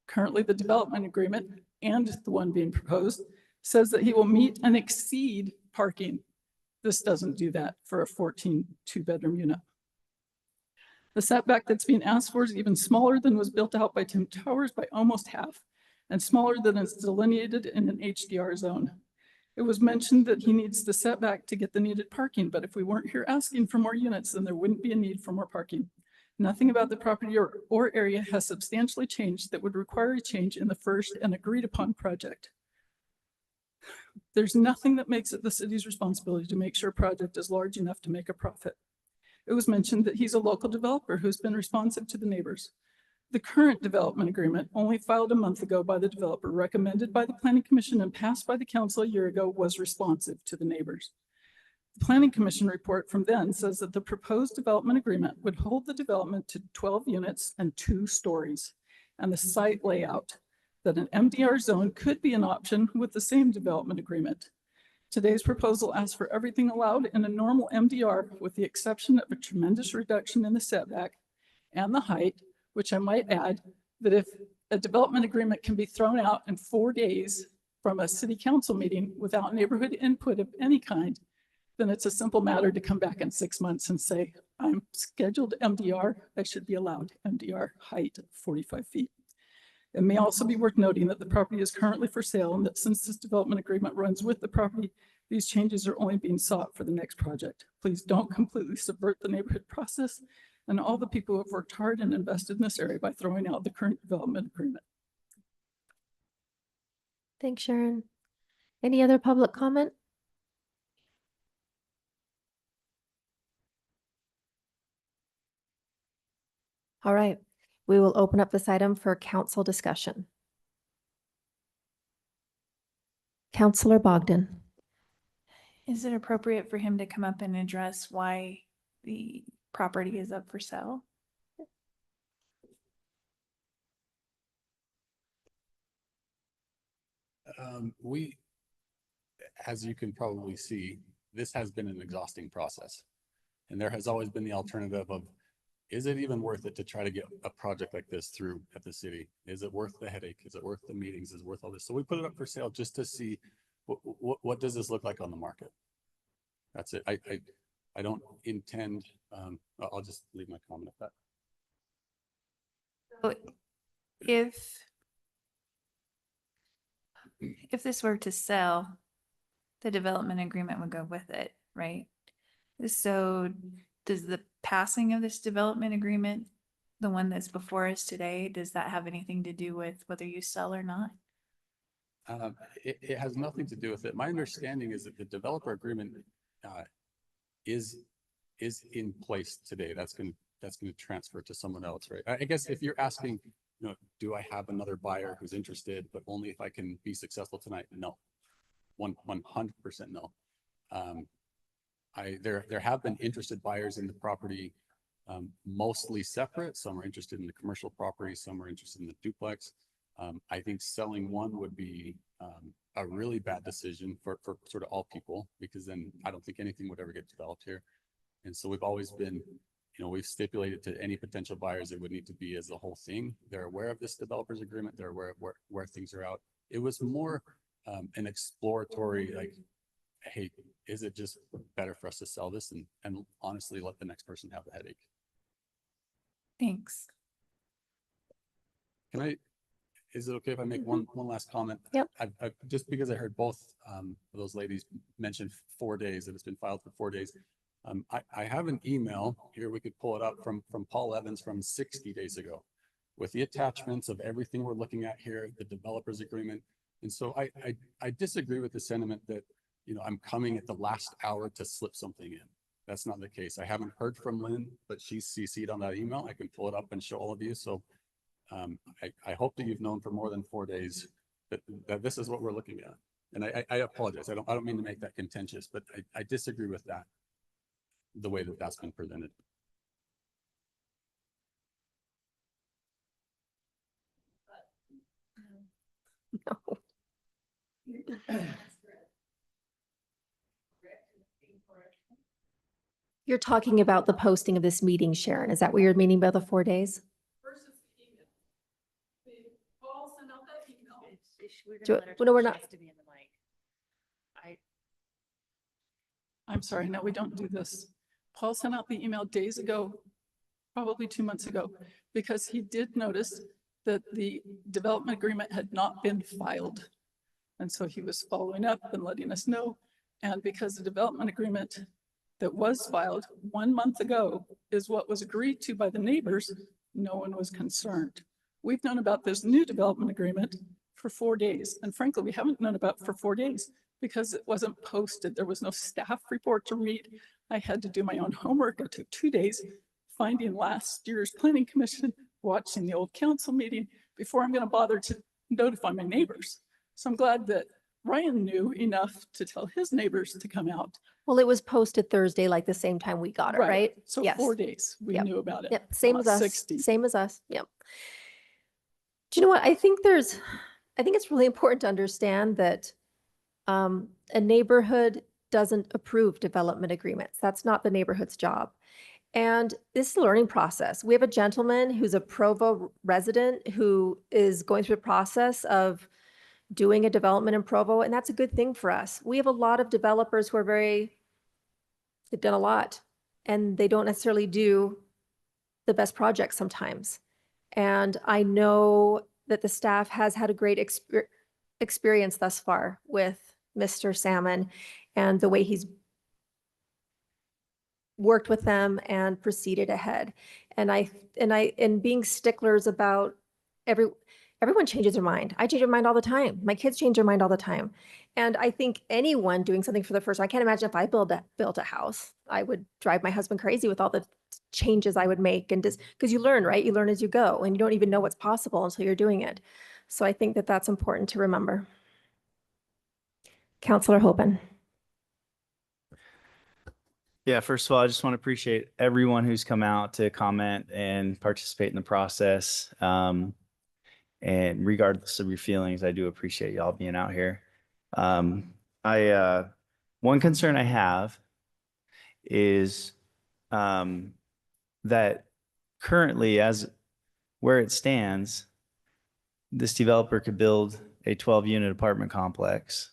Currently, the development agreement and the one being proposed says that he will meet and exceed parking. This doesn't do that for a 14 2-bedroom unit. The setback that's being asked for is even smaller than was built out by Tim Towers by almost half, and smaller than is delineated in an HDR zone. It was mentioned that he needs the setback to get the needed parking, but if we weren't here asking for more units, then there wouldn't be a need for more parking. Nothing about the property or area has substantially changed that would require a change in the first and agreed upon project. There's nothing that makes it the city's responsibility to make sure a project is large enough to make a profit. It was mentioned that he's a local developer who's been responsive to the neighbors. The current development agreement, only filed a month ago by the developer, recommended by the Planning Commission and passed by the council a year ago, was responsive to the neighbors. The Planning Commission report from then says that the proposed development agreement would hold the development to 12 units and 2 stories, and the site layout, that an MDR zone could be an option with the same development agreement. Today's proposal asks for everything allowed in a normal MDR with the exception of a tremendous reduction in the setback and the height, which I might add that if a development agreement can be thrown out in 4 days from a city council meeting without neighborhood input of any kind, then it's a simple matter to come back in 6 months and say, I'm scheduled MDR, I should be allowed MDR height of 45 feet. It may also be worth noting that the property is currently for sale and that since this development agreement runs with the property, these changes are only being sought for the next project. Please don't completely subvert the neighborhood process and all the people who have worked hard and invested in this area by throwing out the current development agreement. Thanks, Sharon. Any other public comment? All right, we will open up this item for council discussion. Councillor Bogdan. Is it appropriate for him to come up and address why the property is up for sale? We, as you can probably see, this has been an exhausting process. And there has always been the alternative of, is it even worth it to try to get a project like this through at the city? Is it worth the headache? Is it worth the meetings? Is it worth all this? So we put it up for sale just to see what does this look like on the market? That's it. I don't intend, I'll just leave my comment at that. So if this were to sell, the development agreement would go with it, right? So does the passing of this development agreement, the one that's before us today, does that have anything to do with whether you sell or not? It has nothing to do with it. My understanding is that the developer agreement is in place today. That's going to transfer to someone else, right? I guess if you're asking, do I have another buyer who's interested, but only if I can be successful tonight? No, 100% no. There have been interested buyers in the property, mostly separate. Some are interested in the commercial property, some are interested in the duplex. I think selling one would be a really bad decision for sort of all people, because then I don't think anything would ever get developed here. And so we've always been, we've stipulated to any potential buyers it would need to be as the whole thing. They're aware of this developer's agreement. They're aware of where things are out. It was more an exploratory, like, hey, is it just better for us to sell this and honestly let the next person have the headache? Thanks. Is it okay if I make one last comment? Yep. I just because I heard both of those ladies mention 4 days, that it's been filed for 4 days. I have an email here, we could pull it up from Paul Evans from 60 days ago with the attachments of everything we're looking at here, the developer's agreement. And so I disagree with the sentiment that, I'm coming at the last hour to slip something in. That's not the case. I haven't heard from Lynn, but she's CC'd on that email. I can pull it up and show all of you. So I hope that you've known for more than 4 days that this is what we're looking at. And I apologize. I don't mean to make that contentious, but I disagree with that, the way that that's been presented. No. You're talking about the posting of this meeting, Sharon. Is that what you're meaning by the 4 days? No, we're not. I'm sorry, no, we don't do this. Paul sent out the email days ago, probably 2 months ago, because he did notice that the development agreement had not been filed. And so he was following up and letting us know. And because the development agreement that was filed 1 month ago is what was agreed to by the neighbors, no one was concerned. We've known about this new development agreement for 4 days. And frankly, we haven't known about it for 4 days because it wasn't posted. There was no staff report to read. I had to do my own homework. It took 2 days finding last year's planning commission, watching the old council meeting before I'm going to bother to notify my neighbors. So I'm glad that Ryan knew enough to tell his neighbors to come out. Well, it was posted Thursday, like the same time we got it, right? So Yes. 4 days we Yep. knew about it. Yep, same not as us. 60. Same as us. Yep. Do you know what? I think it's really important to understand that A neighborhood doesn't approve development agreements. That's not the neighborhood's job. And this is a learning process. We have a gentleman who's a Provo resident who is going through the process of doing a development in Provo, and that's a good thing for us. We have a lot of developers who are they've done a lot, and they don't necessarily do the best projects sometimes. And I know that the staff has had a great experience thus far with Mr. Salmon and the way he's worked with them and proceeded ahead. And being sticklers about everyone changes their mind. I change my mind all the time. My kids change their mind all the time. And I think anyone doing something for the first time, I can't imagine if I built a house, I would drive my husband crazy with all the changes I would make. And just because you learn, right? You learn as you go, and you don't even know what's possible until you're doing it. So I think that that's important to remember. Councillor Hoban. Yeah, first of all, I just want to appreciate everyone who's come out to comment and participate in the process. And regardless of your feelings, I do appreciate y'all being out here. One concern I have is that currently, as where it stands, this developer could build a 12-unit apartment complex,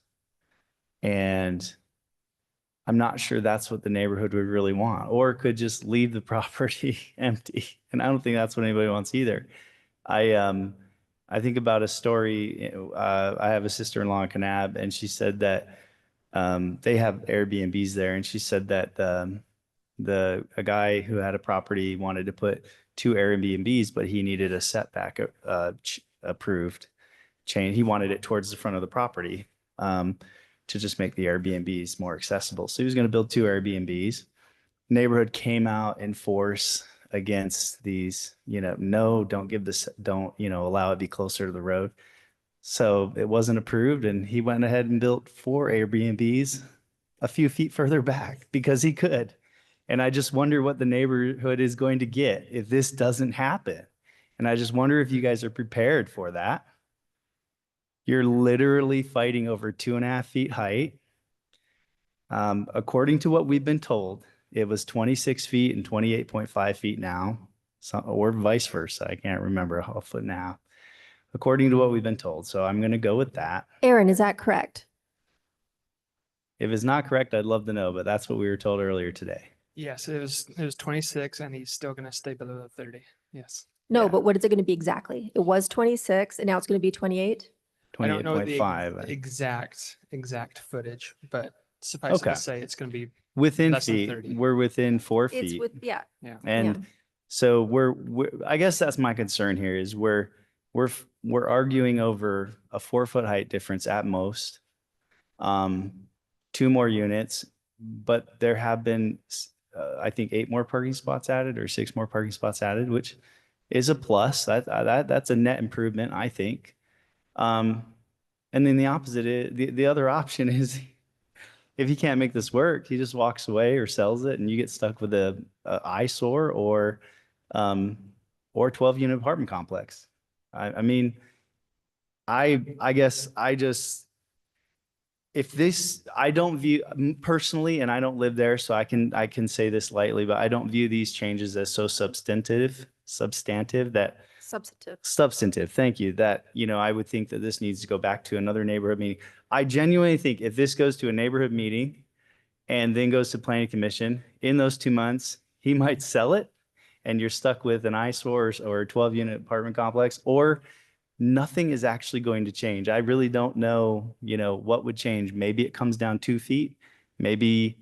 and I'm not sure that's what the neighborhood would really want, or could just leave the property empty. And I don't think that's what anybody wants either. I think about a story. I have a sister-in-law in Kanab, and she said that they have Airbnbs there, and she said that a guy who had a property wanted to put 2 Airbnbs, but he needed a setback approved chain. He wanted it towards the front of the property to just make the Airbnbs more accessible. So he was going to build 2 Airbnbs. Neighborhood came out in force against these, no, don't give this, don't, allow it to be closer to the road. So it wasn't approved, and he went ahead and built 4 Airbnbs a few feet further back because he could. And I just wonder what the neighborhood is going to get if this doesn't happen. And I just wonder if you guys are prepared for that. You're literally fighting over 2.5 feet height. According to what we've been told, it was 26 feet and 28.5 feet now, or vice versa. I can't remember, a foot and a half, according to what we've been told. So I'm going to go with that. Aaron, is that correct? If it's not correct, I'd love to know, but that's what we were told earlier today. Yes, it was 26, and he's still going to stay below the 30. Yes. No, but what is it going to be exactly? It was 26 and now it's going to be 28? I don't know the 28.5. exact footage, but suffice it to say it's going to be within less than feet. 30. We're within 4 It's feet. yeah. And so we're I guess that's my concern here is we're arguing over a 4-foot height difference at most. 2 more units, but there have been I think 8 more parking spots added or 6 more parking spots added, which is a plus. That's a net improvement, I think. And then the opposite is the other option is if he can't make this work, he just walks away or sells it, and you get stuck with a eyesore or 12-unit apartment complex. I mean, I guess I just, if this, I don't view personally, and I don't live there, so I can say this lightly, but I don't view these changes as so substantive. Thank you. That, I would think that this needs to go back to another neighborhood meeting. I genuinely think if this goes to a neighborhood meeting and then goes to planning commission in those 2 months, he might sell it and you're stuck with an eyesore or a 12-unit apartment complex, or nothing is actually going to change. I really don't know, what would change. Maybe it comes down 2 feet. Maybe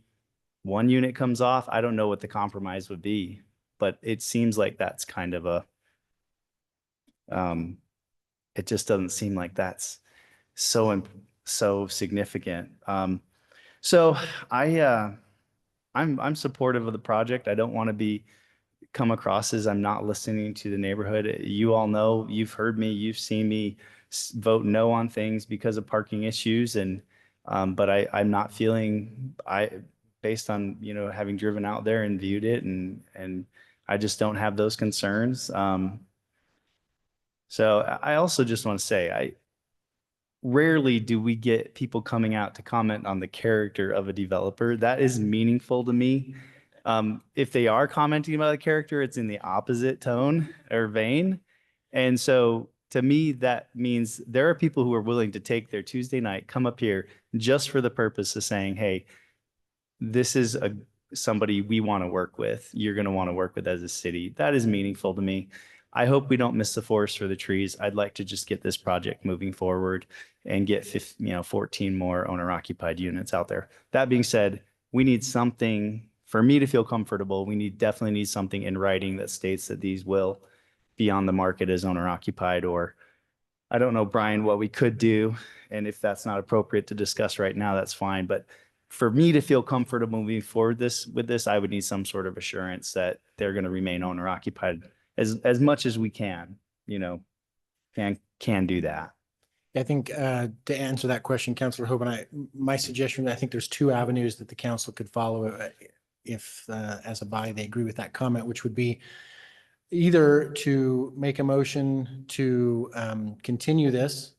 1 unit comes off. I don't know what the compromise would be, but it seems like that's kind of a, it just doesn't seem like that's so significant. So I'm supportive of the project. I don't want to come across as I'm not listening to the neighborhood. You all know, you've heard me, you've seen me vote no on things because of parking issues, and but I'm not feeling, based on having driven out there and viewed it, and I just don't have those concerns. So I also just want to say, rarely do we get people coming out to comment on the character of a developer. That is meaningful to me. If they are commenting about the character, it's in the opposite tone or vein. And so to me, that means there are people who are willing to take their Tuesday night, come up here just for the purpose of saying, hey, this is somebody we want to work with. You're going to want to work with as a city. That is meaningful to me. I hope we don't miss the forest for the trees. I'd like to just get this project moving forward and get 14 more owner-occupied units out there. That being said, we need something for me to feel comfortable. We definitely need something in writing that states that these will be on the market as owner-occupied, or I don't know, Brian, what we could do. And if that's not appropriate to discuss right now, that's fine. But for me to feel comfortable moving forward with this, I would need some sort of assurance that they're going to remain owner occupied as much as we can, can do that. I think to answer that question, Councilor Hoban, my suggestion, I think there's two avenues that the council could follow if as a body they agree with that comment, which would be either to make a motion to continue this,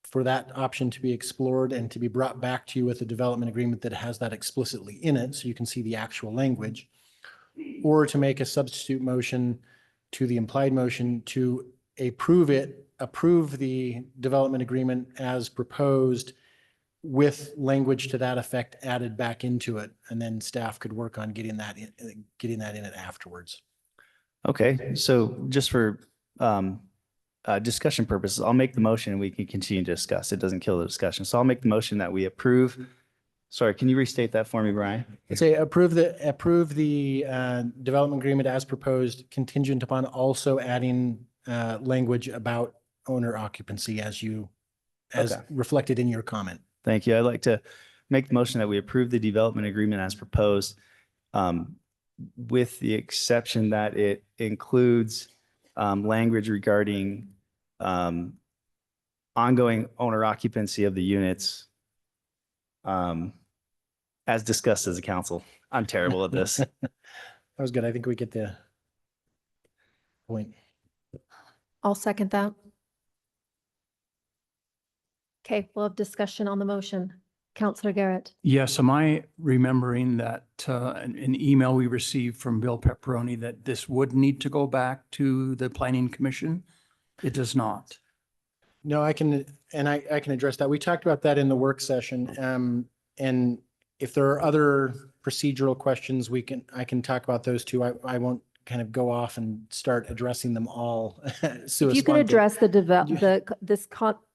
for that option to be explored and to be brought back to you with a development agreement that has that explicitly in it, so you can see the actual language, or to make a substitute motion to the implied motion to approve the development agreement as proposed with language to that effect added back into it, and then staff could work on getting that in it afterwards. Okay, so just for discussion purposes, I'll make the motion and we can continue to discuss. It doesn't kill the discussion. So I'll make the motion that we approve. Sorry, can you restate that for me, Brian? Say approve the development agreement as proposed, contingent upon also adding language about owner occupancy as reflected in your comment. Thank you. I'd like to make the motion that we approve the development agreement as proposed, with the exception that it includes language regarding ongoing owner occupancy of the units as discussed as a council. I'm terrible at this. That was good. I think we get the point. I'll second that. Okay, we'll have discussion on the motion. Councillor Garrett. Yes, am I remembering that an email we received from Bill Pepperoni that this would need to go back to the Planning Commission? It does not. No, I can address that. We talked about that in the work session. And if there are other procedural questions, I can talk about those too. I won't kind of go off and start addressing them all. If you could address the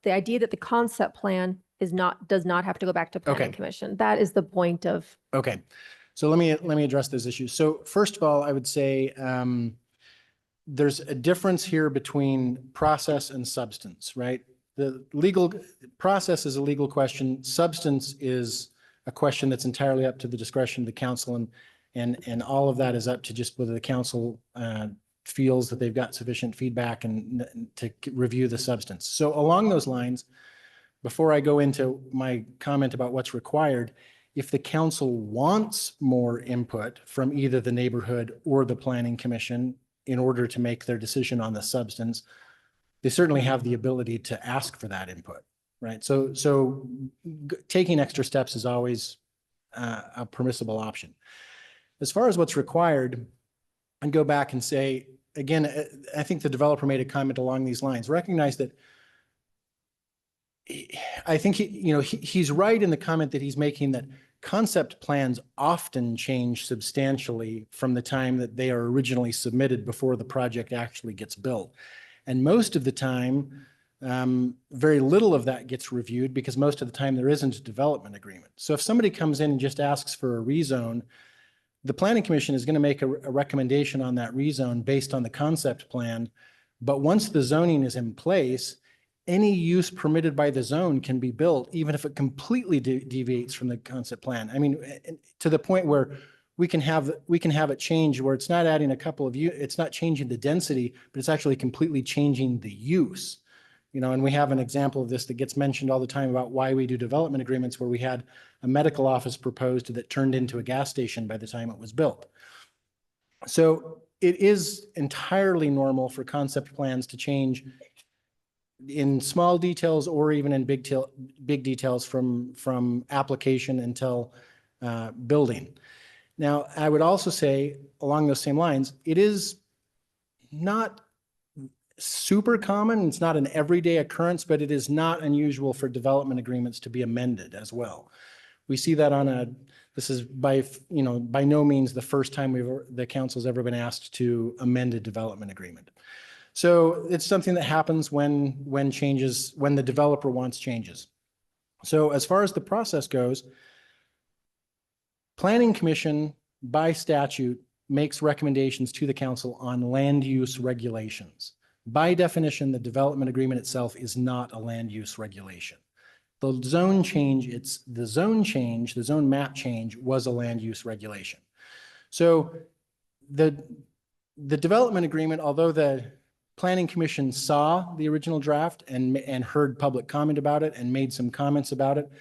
idea that the concept plan does not have to go back to Planning Commission. That is the point of. Okay. So let me address those issues. So first of all, I would say there's a difference here between process and substance, right? The legal process is a legal question. Substance is a question that's entirely up to the discretion of the council, and all of that is up to just whether the council feels that they've got sufficient feedback and to review the substance. So along those lines, before I go into my comment about what's required, if the council wants more input from either the neighborhood or the Planning Commission in order to make their decision on the substance, they certainly have the ability to ask for that input, right? So taking extra steps is always a permissible option. As far as what's required, I'd go back and say, again, I think the developer made a comment along these lines. Recognize that I think he's right in the comment that he's making, that concept plans often change substantially from the time that they are originally submitted before the project actually gets built. And most of the time, very little of that gets reviewed because most of the time there isn't a development agreement. So if somebody comes in and just asks for a rezone, the Planning Commission is going to make a recommendation on that rezone based on the concept plan. But once the zoning is in place, any use permitted by the zone can be built, even if it completely deviates from the concept plan. I mean, to the point where we can have it change where it's not adding a couple of it's not changing the density, but it's actually completely changing the use. And we have an example of this that gets mentioned all the time about why we do development agreements, where we had a medical office proposed that turned into a gas station by the time it was built. So it is entirely normal for concept plans to change in small details or even in big details from application until building. Now, I would also say along those same lines, it is not super common. It's not an everyday occurrence, but it is not unusual for development agreements to be amended as well. We see that this is by no means the first time the council's ever been asked to amend a development agreement. So it's something that happens when the developer wants changes. So as far as the process goes, Planning Commission by statute makes recommendations to the council on land use regulations. By definition, the development agreement itself is not a land use regulation. The zone map change was a land use regulation. So the development agreement, although the Planning Commission saw the original draft and heard public comment about it and made some comments about it,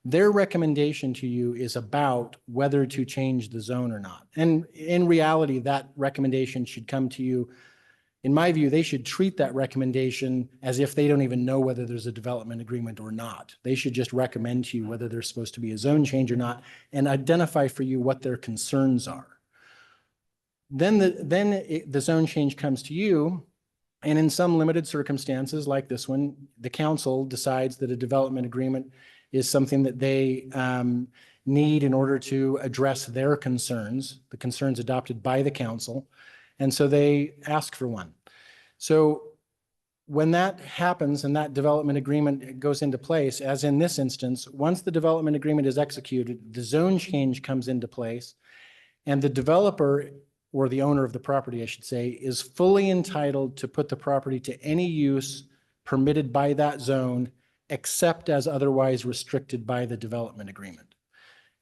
their recommendation to you is about whether to change the zone or not. And in reality, that recommendation should come to you. In my view, they should treat that recommendation as if they don't even know whether there's a development agreement or not. They should just recommend to you whether there's supposed to be a zone change or not and identify for you what their concerns are. Then the zone change comes to you, and in some limited circumstances like this one, the council decides that a development agreement is something that they need in order to address their concerns, the concerns adopted by the council. And so they ask for one. So when that happens and that development agreement goes into place, as in this instance, once the development agreement is executed, the zone change comes into place, and the developer, or the owner of the property, I should say, is fully entitled to put the property to any use permitted by that zone, except as otherwise restricted by the development agreement.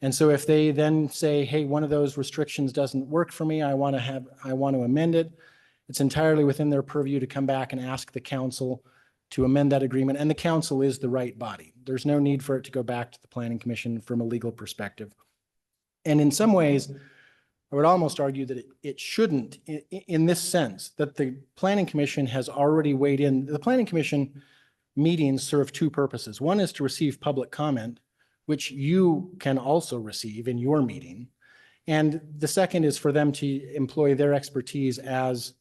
And so if they then say, hey, one of those restrictions doesn't work for me, I want to amend it, it's entirely within their purview to come back and ask the council to amend that agreement. And the council is the right body. There's no need for it to go back to the Planning Commission from a legal perspective. And in some ways, I would almost argue that it shouldn't, in this sense, that the Planning Commission has already weighed in. The Planning Commission meetings serve two purposes. One is to receive public comment, which you can also receive in your meeting. And the second is for them to employ their expertise as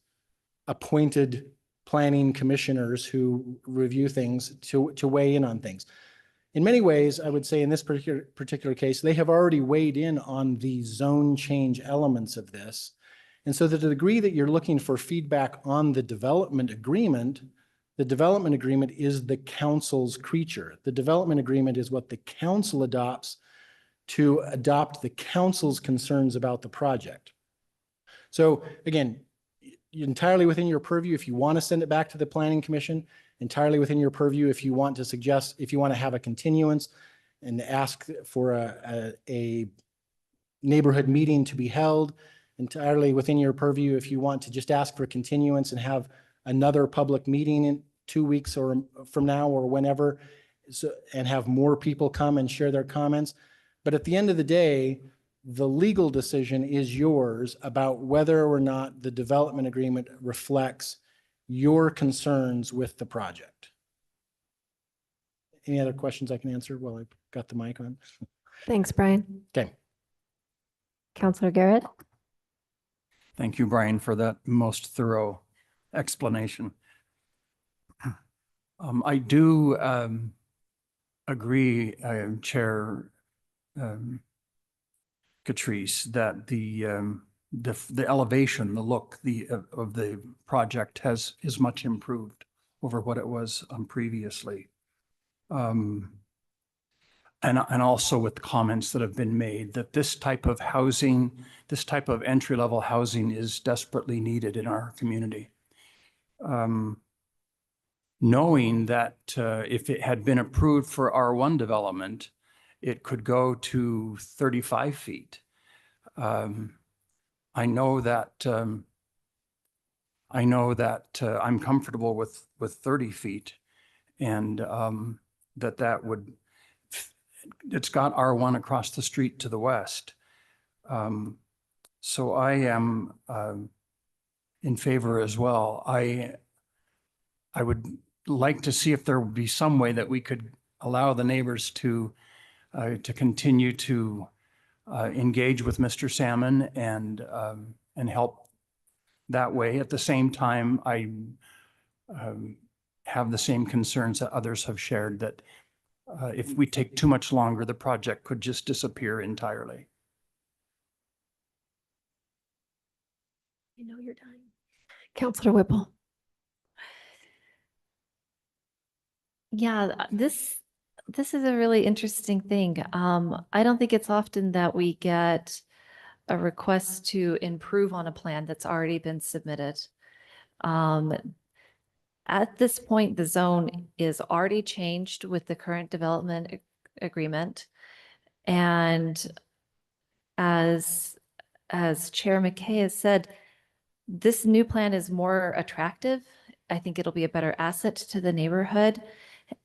appointed planning commissioners who review things to weigh in on things. In many ways, I would say in this particular case, they have already weighed in on the zone change elements of this. And so to the degree that you're looking for feedback on the development agreement is the council's creature. The development agreement is what the council adopts to adopt the council's concerns about the project. So again, entirely within your purview if you want to send it back to the Planning Commission, entirely within your purview if you want to have a continuance and ask for a neighborhood meeting to be held, entirely within your purview if you want to just ask for continuance and have another public meeting in 2 weeks or from now or whenever, and have more people come and share their comments. But at the end of the day, the legal decision is yours about whether or not the development agreement reflects your concerns with the project. Any other questions I can answer while I've got the mic on? Thanks, Brian. Okay. Councilor Garrett. Thank you, Brian, for that most thorough explanation. I do agree, Chair Catrice, that the elevation, the look of the project is much improved over what it was previously. And also with the comments that have been made that this type of housing, this type of entry-level housing is desperately needed in our community. Knowing that if it had been approved for R1 development, it could go to 35 feet. I know that I'm comfortable with 30 feet, and that would, it's got R1 across the street to the west. So I am in favor as well. I would like to see if there would be some way that we could allow the neighbors to continue to engage with Mr. Salmon and help that way. At the same time, I have the same concerns that others have shared, that if we take too much longer, the project could just disappear entirely. You know you're dying. Counselor Whipple. Yeah, this is a really interesting thing. I don't think it's often that we get a request to improve on a plan that's already been submitted. At this point, the zone is already changed with the current development agreement. And as Chair McKay has said, this new plan is more attractive. I think it'll be a better asset to the neighborhood.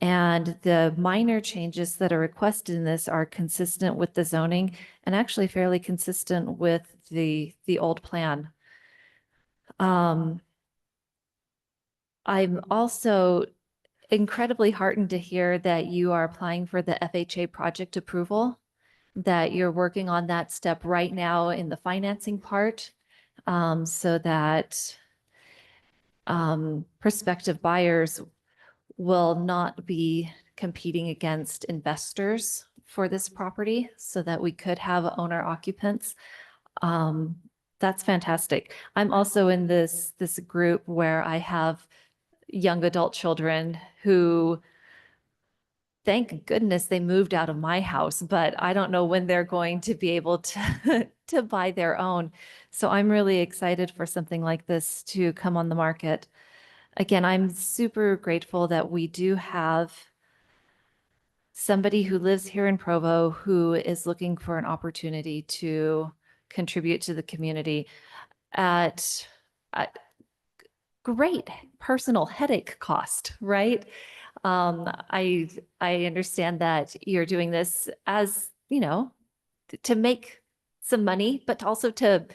And the minor changes that are requested in this are consistent with the zoning and actually fairly consistent with the old plan. I'm also incredibly heartened to hear that you are applying for the FHA project approval, that you're working on that step right now in the financing part, so that prospective buyers will not be competing against investors for this property, so that we could have owner occupants. That's fantastic. I'm also in this group where I have young adult children who, thank goodness they moved out of my house, but I don't know when they're going to be able to to buy their own. So I'm really excited for something like this to come on the market. Again, I'm super grateful that we do have somebody who lives here in Provo who is looking for an opportunity to contribute to the community at great personal headache cost, right? I understand that you're doing this as, you know, to make some money, but also to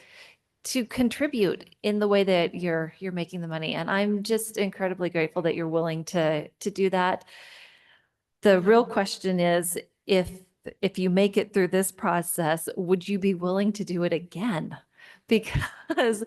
contribute in the way that you're making the money. And I'm just incredibly grateful that you're willing to do that. The real question is, if you make it through this process, would you be willing to do it again? Because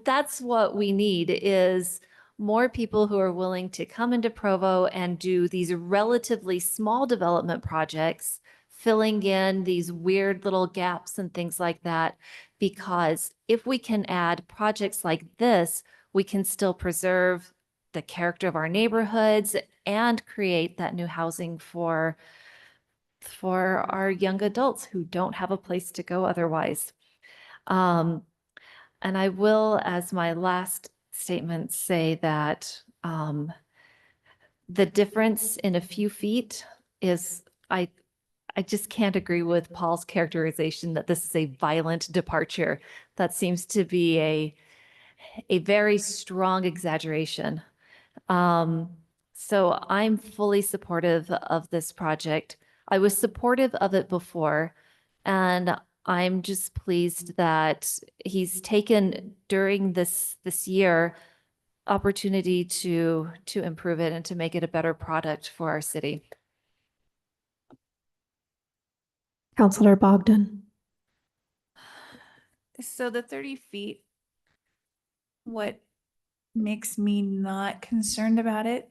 that's what we need, is more people who are willing to come into Provo and do these relatively small development projects, filling in these weird little gaps and things like that. Because if we can add projects like this, we can still preserve the character of our neighborhoods and create that new housing for our young adults who don't have a place to go otherwise. And I will, as my last statement, say that the difference in a few feet is, I just can't agree with Paul's characterization that this is a violent departure. That seems to be a very strong exaggeration. So I'm fully supportive of this project. I was supportive of it before, and I'm just pleased that he's taken during this year opportunity to improve it and to make it a better product for our city. Counselor Bogdan. So the 30 feet, what makes me not concerned about it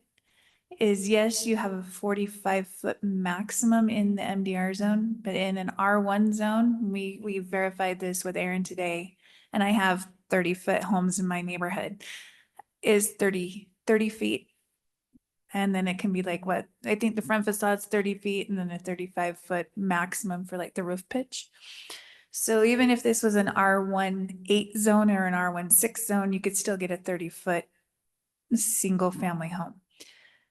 is, yes, you have a 45-foot maximum in the MDR zone, but in an R1 zone, we verified this with Aaron today, and I have 30-foot homes in my neighborhood, is 30 feet. And then it can be like, what, I think the front facade's 30 feet and then a 35-foot maximum for like the roof pitch. So even if this was an R1-8 zone or an R1-6 zone, you could still get a 30-foot single family home.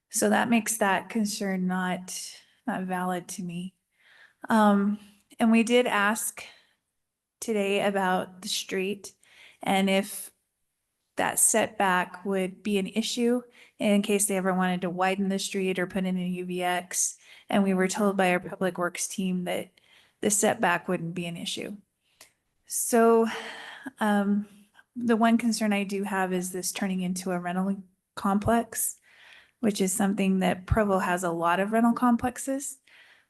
So that makes that concern not valid to me. And we did ask today about the street and if that setback would be an issue in case they ever wanted to widen the street or put in a UVX. And we were told by our public works team that the setback wouldn't be an issue. So the one concern I do have is this turning into a rental complex, which is something that Provo has a lot of rental complexes.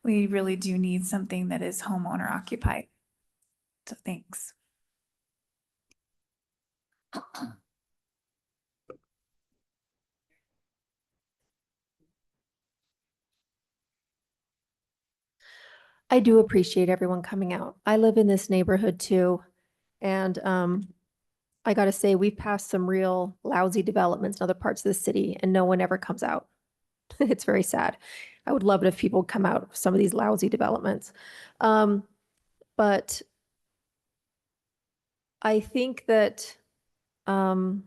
We really do need something that is homeowner occupied. So thanks. I do appreciate everyone coming out. I live in this neighborhood too. And I gotta say, we've passed some real lousy developments in other parts of the city and no one ever comes out. It's very sad. I would love it if people come out of some of these lousy developments. But I think that I'm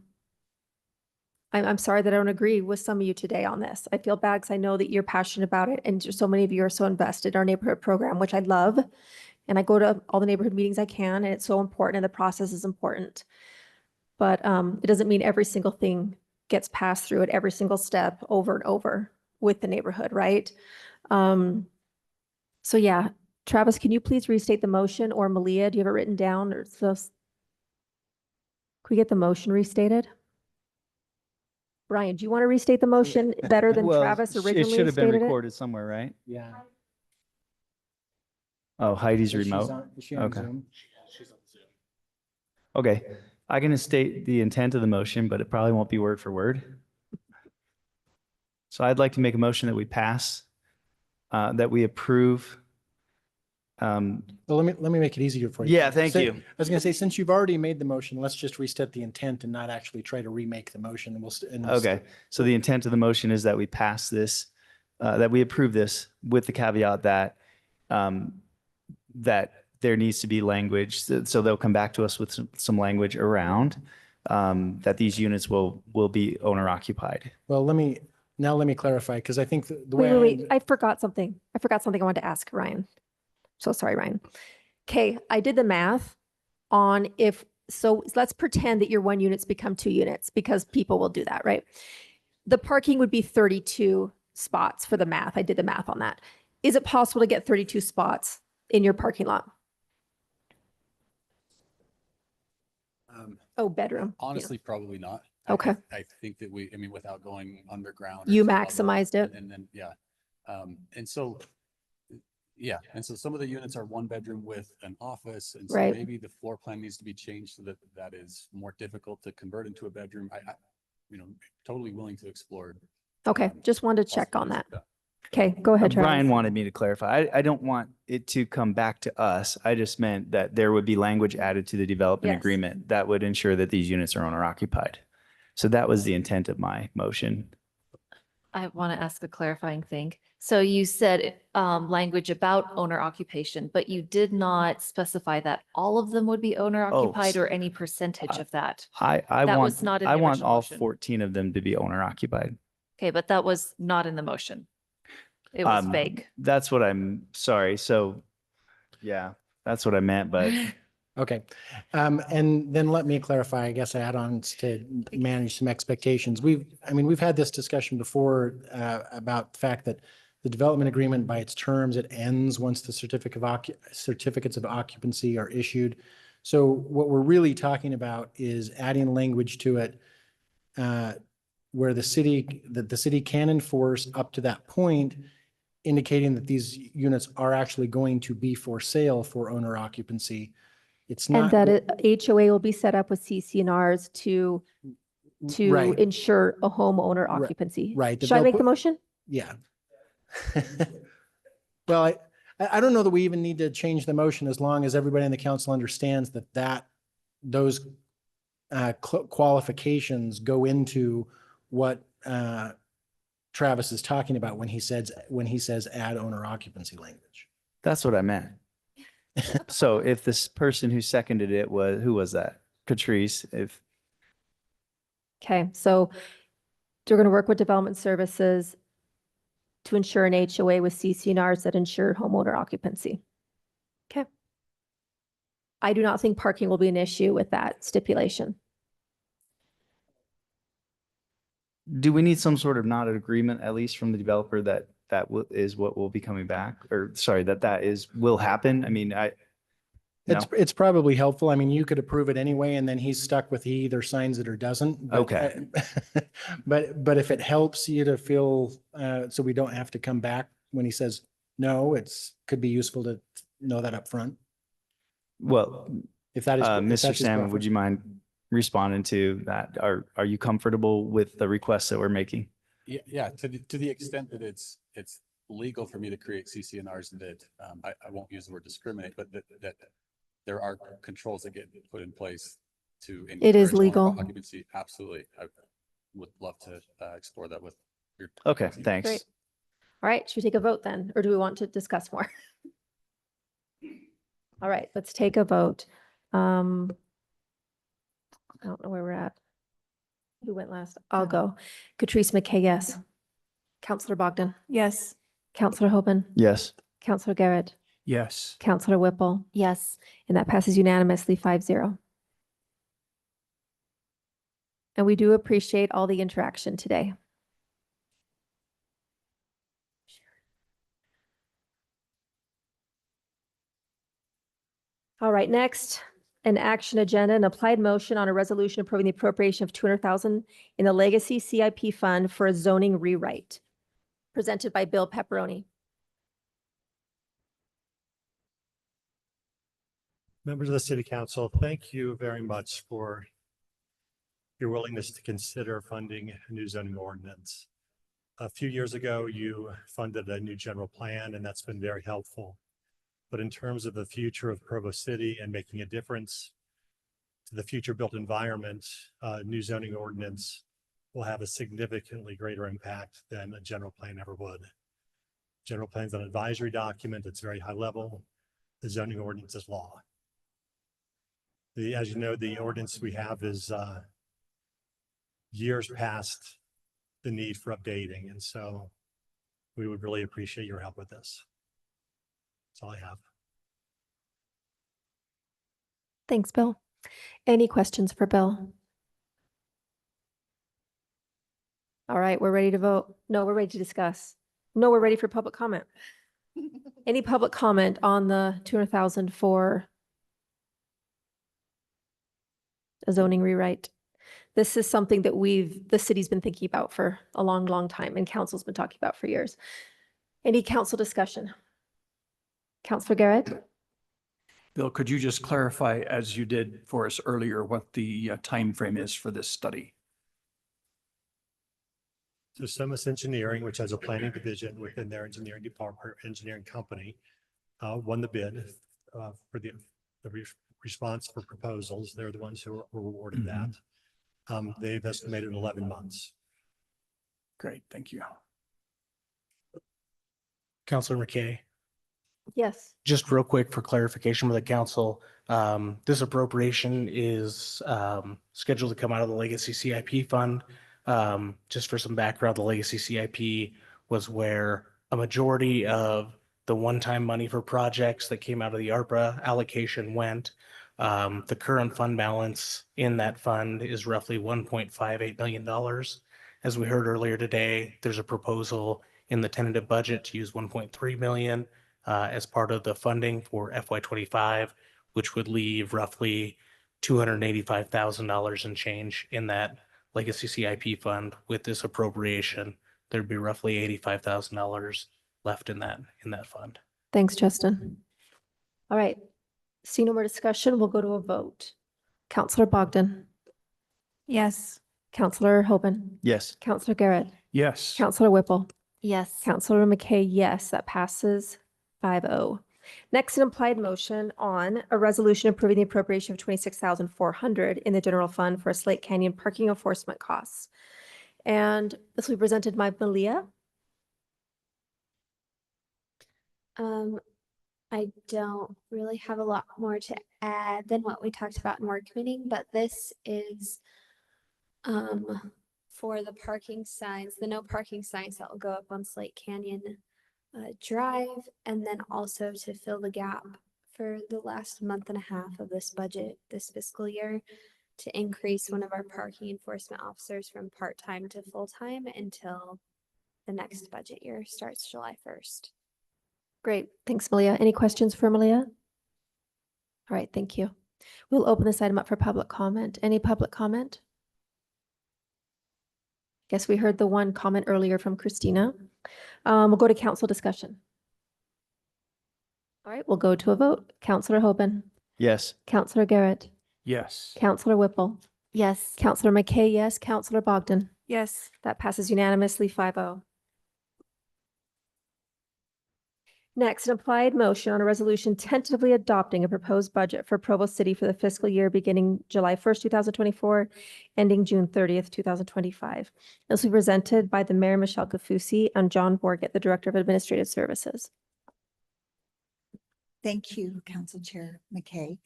sorry that I don't agree with some of you today on this. I feel bad because I know that you're passionate about it and so many of you are so invested in our neighborhood program, which I love. And I go to all the neighborhood meetings I can, and it's so important and the process is important. But it doesn't mean every single thing gets passed through at every single step over and over with the neighborhood, right? So yeah, Travis, can you please restate the motion, or Malia, do you have it written down? Or so? Can we get the motion restated? Brian, do you want to restate the motion better than Well, Travis it originally should have been stated it? recorded somewhere, right? Yeah. Oh, Heidi's Is she remote. is she on Okay. Zoom? Okay, I can state the intent of the motion, but it probably won't be word for word. So I'd like to make a motion that we pass, that we approve. Well, let me make it easier for you. Yeah, thank you. I was gonna say, since you've already made the motion, let's just restate the intent and not actually try to remake the motion. And Okay, so the intent of the motion is that we pass this, that we approve this with the caveat that, that there needs to be language. So they'll come back to us with some language around, that these units will be owner occupied. Well, let me clarify, because I think the Wait, way. wait, wait. I forgot something. I wanted to ask Ryan. So sorry, Ryan. Okay, I did the math on so let's pretend that your 1 units become 2 units because people will do that, right? The parking would be 32 spots for the math. I did the math on that. Is it possible to get 32 spots in your parking lot? Bedroom. Honestly, probably not. Okay. I think that without going underground. You or maximized it. And then, yeah. And so some of the units are 1 bedroom with an office. And so Right. maybe the floor plan needs to be changed so that that is more difficult to convert into a bedroom. I totally willing to explore. Okay, just wanted to check on that. Okay, go ahead, Travis. Brian wanted me to clarify. I don't want it to come back to us. I just meant that there would be language added to the development Yes. agreement that would ensure that these units are owner occupied. So that was the intent of my motion. I want to ask a clarifying thing. So you said language about owner occupation, but you did not specify that all of them would be owner occupied or any percentage of that. I That want, was not in I the want original all motion. 14 of them to be owner occupied. Okay, but that was not in the motion. It was vague. That's what I'm sorry. So yeah, that's what I meant, but Okay. And then let me clarify, I guess, add-ons to manage some expectations. We've had this discussion before about the fact that the development agreement by its terms, it ends once the certificates of occupancy are issued. So what we're really talking about is adding language to it where the city can enforce up to that point, indicating that these units are actually going to be for sale for owner occupancy. It's not. And that HOA will be set up with CC&Rs to Right. ensure a homeowner occupancy. Right. Should I make the motion? Yeah. Well, I don't know that we even need to change the motion as long as everybody in the council understands that those qualifications go into what Travis is talking about when he says add owner occupancy language. that's what I meant. So if this person who seconded it who was that? Catrice, Okay, so we're going to work with development services to ensure an HOA with CC&Rs that ensure homeowner occupancy. Okay. I do not think parking will be an issue with that stipulation. do we need some sort of not an agreement, at least from the developer that is what will be coming back? Or sorry, that will happen? I mean, It's probably helpful. I mean, you could approve it anyway, and then he's stuck with he either signs it or doesn't. But, Okay. But if it helps you to feel, so we don't have to come back when he says no, could be useful to know that up front. Well, If that is, if Mr. that's his Salmon, would preference. you mind responding to that? Are you comfortable with the requests that we're making? Yeah, to the extent that it's legal for me to create CCNRs that, I won't use the word discriminate, but that there are controls that get put in place to. It is encourage owner legal. Occupancy, absolutely. I would love to explore that with your. Okay, thanks. Great. All right, should we take a vote then, or do we want to discuss more? All right, let's take a vote. I don't know where we're at. Who went last? I'll go. Catrice McKay, yes. Counselor Bogdan. Yes. Counselor Hoban. Yes. Counselor Garrett. Yes. Counselor Whipple. Yes. And that passes unanimously 5-0. And we do appreciate all the interaction today. All right, next, an action agenda, an applied motion on a resolution approving the appropriation of $200,000 in the Legacy CIP Fund for a zoning rewrite, presented by Bill Pepperoni. Members of the City Council, thank you very much for your willingness to consider funding a new zoning ordinance. A few years ago, you funded a new general plan, and that's been very helpful. But in terms of the future of Provo City and making a difference to the future built environment, new zoning ordinance will have a significantly greater impact than a general plan ever would. General plan is an advisory document. It's very high level. The zoning ordinance is law. As you know, the ordinance we have is years past the need for updating. And so we would really appreciate your help with this. That's all I have. Thanks, Bill. Any questions for Bill? All right, we're ready to vote. No, we're ready to discuss. No, we're ready for public comment. Any public comment on the 200,000 for a zoning rewrite? This is something that the city's been thinking about for a long, long time, and council's been talking about for years. Any council discussion? Counselor Garrett? Bill, could you just clarify, as you did for us earlier, what the time frame is for this study? So Summit Engineering, which has a planning division within their engineering department, engineering company, won the bid for the response for proposals. They're the ones who were awarded that. They've estimated 11 months. Great, thank you. Counselor McKay. Yes. Just real quick for clarification with the council, this appropriation is scheduled to come out of the Legacy CIP Fund. Just for some background, the Legacy CIP was where a majority of the one-time money for projects that came out of the ARPA allocation went. The current fund balance in that fund is roughly $1.58 million. As we heard earlier today, there's a proposal in the tentative budget to use 1.3 million as part of the funding for FY25, which would leave roughly $285,000 and change in that Legacy CIP fund. With this appropriation, there'd be roughly $85,000 left in that fund. Thanks, Justin. All right. See no more discussion. We'll go to a vote. Counselor Bogdan. Yes. Counselor Hoban. Yes. Counselor Garrett. Yes. Counselor Whipple. Yes. Counselor McKay, yes, that passes 5-0. Next, an implied motion on a resolution approving the appropriation of $26,400 in the general fund for Slate Canyon Parking Enforcement costs. And this will be presented by Malia. I don't really have a lot more to add than what we talked about in work meeting, but this is for the parking signs, the no parking signs that will go up on Slate Canyon Drive, and then also to fill the gap for the last month and a half of this budget, this fiscal year, to increase one of our parking enforcement officers from part-time to full-time until the next budget year starts July 1st. Great. Thanks, Malia. Any questions for Malia? All right, thank you. We'll open this item up for public comment. Any public comment? Guess we heard the one comment earlier from Christina. We'll go to council discussion. All right, we'll go to a vote. Councillor Hoban. Yes. Councillor Garrett. Yes. Councillor Whipple. Yes. Councillor McKay, yes. Councillor Bogdan. Yes. That passes unanimously 5-0. Next, an applied motion on a resolution tentatively adopting a proposed budget for Provo City for the fiscal year beginning July 1st, 2024, ending June 30th, 2025. This will be presented by the Mayor, Michelle Kafusi, and John Borgett, the Director of Administrative Services. Thank you, Council Chair McKay.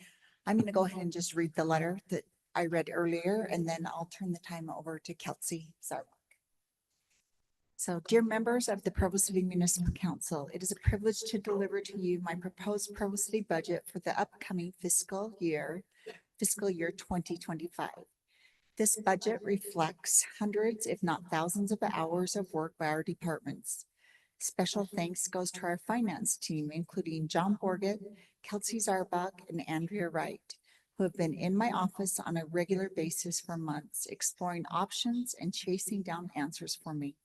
I'm going to go ahead and just read the letter that I read earlier, and then I'll turn the time over to Kelsey Zarwak. So, dear members of the Provo City Municipal Council, it is a privilege to deliver to you my proposed Provo City budget for the upcoming fiscal year 2025. This budget reflects hundreds, if not thousands of hours of work by our departments. Special thanks goes to our finance team, including John Borgett, Kelsey Zarwak, and Andrea Wright, who have been in my office on a regular basis for months, exploring options and chasing down answers for me.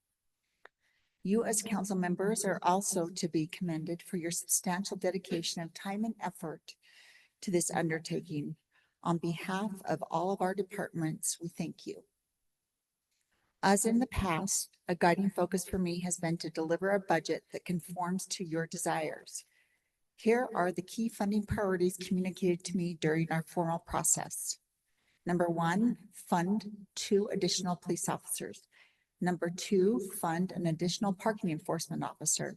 You as council members are also to be commended for your substantial dedication of time and effort to this undertaking. On behalf of all of our departments, we thank you. As in the past, a guiding focus for me has been to deliver a budget that conforms to your desires. Here are the key funding priorities communicated to me during our formal process. Number 1, fund 2 additional police officers. Number 2, fund an additional parking enforcement officer.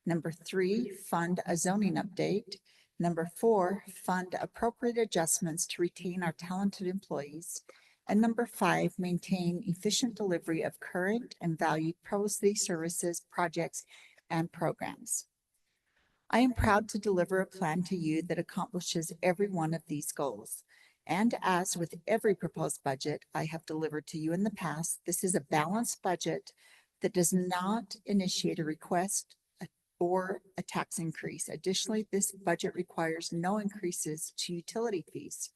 Number 3, fund a zoning update. Number 4, fund appropriate adjustments to retain our talented employees. And number 5, maintain efficient delivery of current and valued Provo City services, projects, and programs. I am proud to deliver a plan to you that accomplishes every one of these goals. And as with every proposed budget I have delivered to you in the past, this is a balanced budget that does not initiate a request or a tax increase. Additionally, this budget requires no increases to utility fees.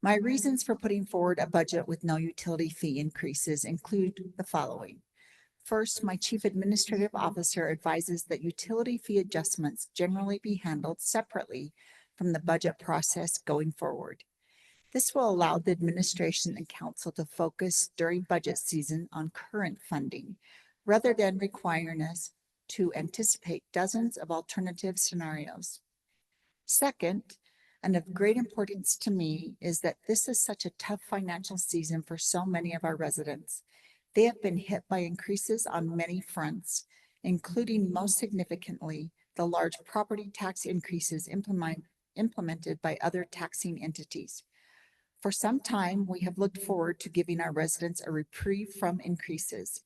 My reasons for putting forward a budget with no utility fee increases include the following. First, my chief administrative officer advises that utility fee adjustments generally be handled separately from the budget process going forward. This will allow the administration and council to focus during budget season on current funding, rather than requiring us to anticipate dozens of alternative scenarios. Second, and of great importance to me, is that this is such a tough financial season for so many of our residents. They have been hit by increases on many fronts, including most significantly the large property tax increases implemented by other taxing entities. For some time, we have looked forward to giving our residents a reprieve from increases.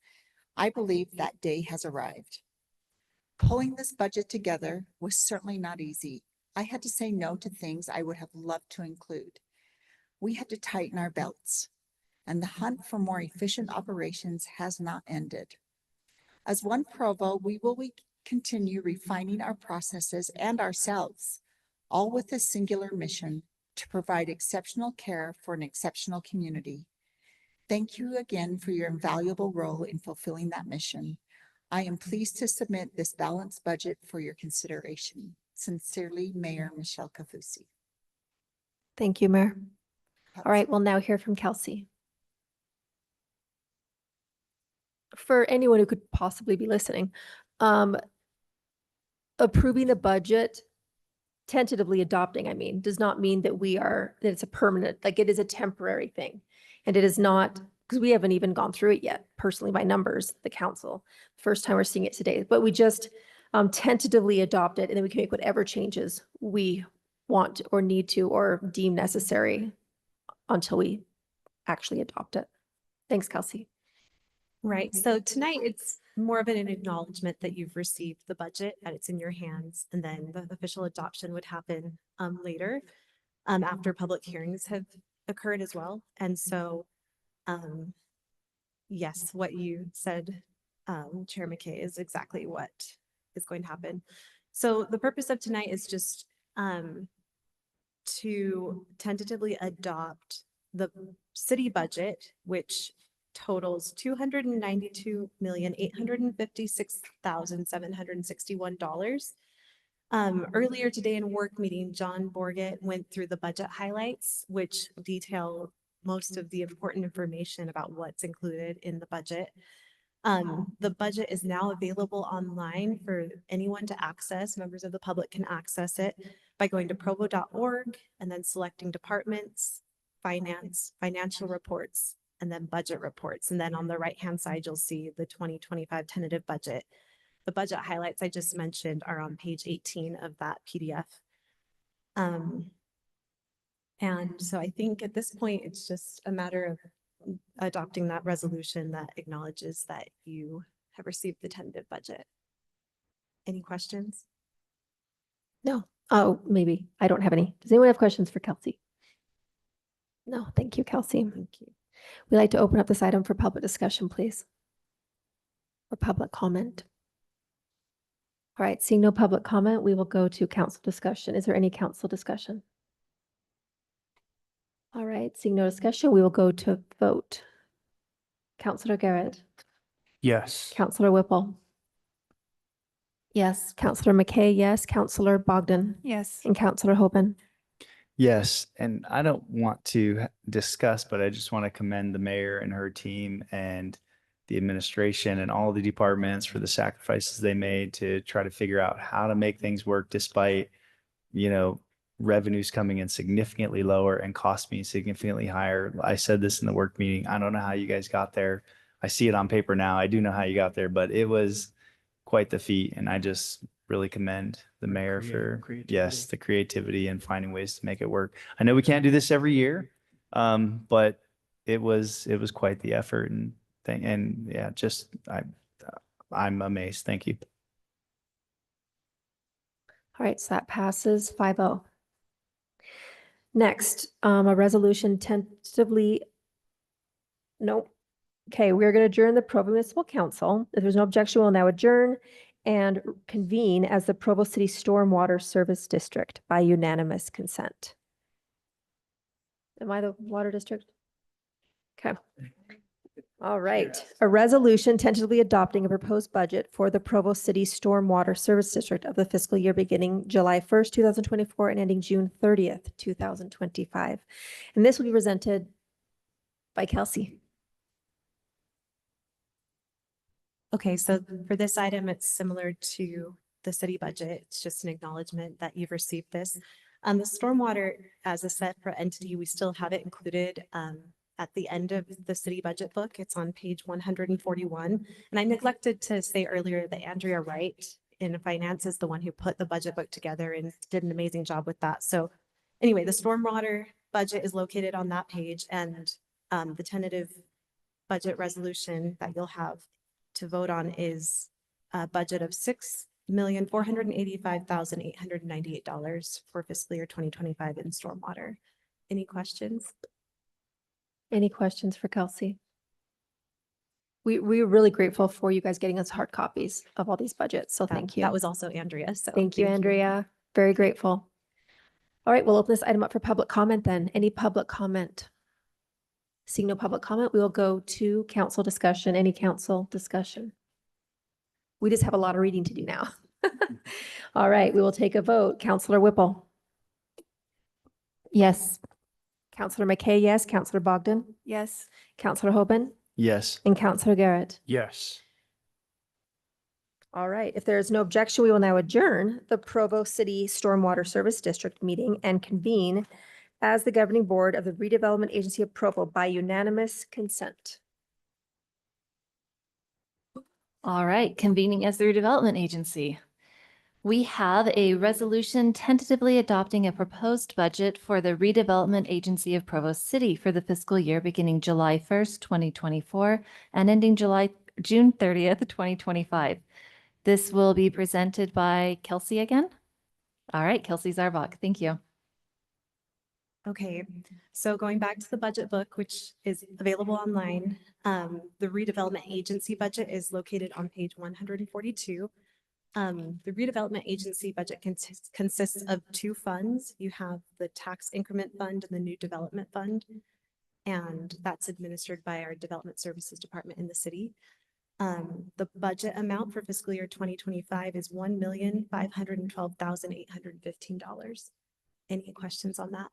I believe that day has arrived. Pulling this budget together was certainly not easy. I had to say no to things I would have loved to include. We had to tighten our belts, and the hunt for more efficient operations has not ended. As one Provo, we will continue refining our processes and ourselves, all with a singular mission: to provide exceptional care for an exceptional community. Thank you again for your invaluable role in fulfilling that mission. I am pleased to submit this balanced budget for your consideration. Sincerely, Mayor Michelle Kafusi. Thank you, Mayor. All right, we'll now hear from Kelsey. For anyone who could possibly be listening, approving the budget, tentatively adopting, does not mean that that it's a permanent, like it is a temporary thing. And it is not, because we haven't even gone through it yet, personally, by numbers, the council. First time we're seeing it today, but we just tentatively adopt it, and then we can make whatever changes we want or need to or deem necessary until we actually adopt it. Thanks, Kelsey. Right. So tonight it's more of an acknowledgement that you've received the budget and it's in your hands, and then the official adoption would happen later after public hearings have occurred as well. And so yes, what you said, Chair McKay, is exactly what is going to happen. So the purpose of tonight is just to tentatively adopt the city budget, which totals $292,856,761. Earlier today in work meeting, John Borget went through the budget highlights, which detail most of the important information about what's included in the budget. The budget is now available online for anyone to access. Members of the public can access it by going to provo.org and then selecting departments, finance, financial reports, and then budget reports. And then on the right-hand side, you'll see the 2025 tentative budget. The budget highlights I just mentioned are on page 18 of that PDF. And so I think at this point, it's just a matter of adopting that resolution that acknowledges that you have received the tentative budget. Any questions? No. Oh, maybe. I don't have any. Does anyone have questions for Kelsey? No, thank you, Kelsey. Thank you. We'd like to open up this item for public discussion, please. Or public comment. All right, seeing no public comment, we will go to council discussion. Is there any council discussion? All right, seeing no discussion, we will go to vote. Councilor Garrett, Yes. Councilor Whipple. Yes. Councilor McKay, yes. Councilor Bogdan Yes. and Councilor Hoban. Yes, and I don't want to discuss, but I just want to commend the mayor and her team and the administration and all the departments for the sacrifices they made to try to figure out how to make things work despite, revenues coming in significantly lower and costs being significantly higher. I said this in the work meeting. I don't know how you guys got there. I see it on paper now. I do know how you got there, but it was quite the feat. And I just really commend the mayor for, yes, the creativity and finding ways to make it work. I know we can't do this every year, but it was quite the effort and thing. And yeah, I'm amazed. Thank you. All right, so that passes 5-0. Next, a resolution tentatively. Nope. Okay, we're going to adjourn the Provo Municipal Council. If there's no objection, we'll now adjourn and convene as the Provo City Stormwater Service District by unanimous consent. Am I the water district? Okay. All right. A resolution tentatively adopting a proposed budget for the Provo City Stormwater Service District of the fiscal year beginning July 1st, 2024 and ending June 30th, 2025. And this will be presented by Kelsey. Okay, so for this item, it's similar to the city budget. It's just an acknowledgement that you've received this. The stormwater as a separate entity, we still have it included at the end of the city budget book. It's on page 141. And I neglected to say earlier that Andrea Wright in finance is the one who put the budget book together and did an amazing job with that. So anyway, the stormwater budget is located on that page, and the tentative budget resolution that you'll have to vote on is a budget of $6,485,898 for fiscal year 2025 in stormwater. Any questions? Any questions for Kelsey? We're really grateful for you guys getting us hard copies of all these budgets. So thank you. That was also Andrea. So thank you, Andrea. Very grateful. All right, we'll open this item up for public comment then. Any public comment? Seeing no public comment, we will go to council discussion. Any council discussion? We just have a lot of reading to do now. All right, we will take a vote. Councilor Whipple. Yes. Councilor McKay, yes. Councilor Bogdan. Yes. Councilor Hoban. Yes. And Councilor Garrett. Yes. All right, if there is no objection, we will now adjourn the Provo City Stormwater Service District meeting and convene as the governing board of the Redevelopment Agency of Provo by unanimous consent. All right, convening as the redevelopment agency. We have a resolution tentatively adopting a proposed budget for the Redevelopment Agency of Provo City for the fiscal year beginning July 1st, 2024 and ending June 30th, 2025. This will be presented by Kelsey again. All right, Kelsey Zarbach, thank you. Okay, so going back to the budget book, which is available online, the redevelopment agency budget is located on page 142. The redevelopment agency budget consists of two funds. You have the tax increment fund and the new development fund. And that's administered by our development services department in the city. The budget amount for fiscal year 2025 is $1,512,815. Any questions on that?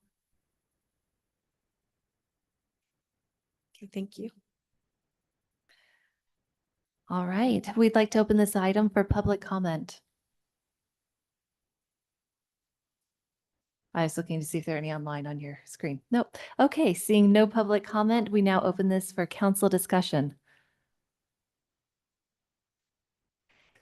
Okay, thank you. All right, we'd like to open this item for public comment. I was looking to see if there are any online on your screen. Nope. Okay, seeing no public comment, we now open this for council discussion.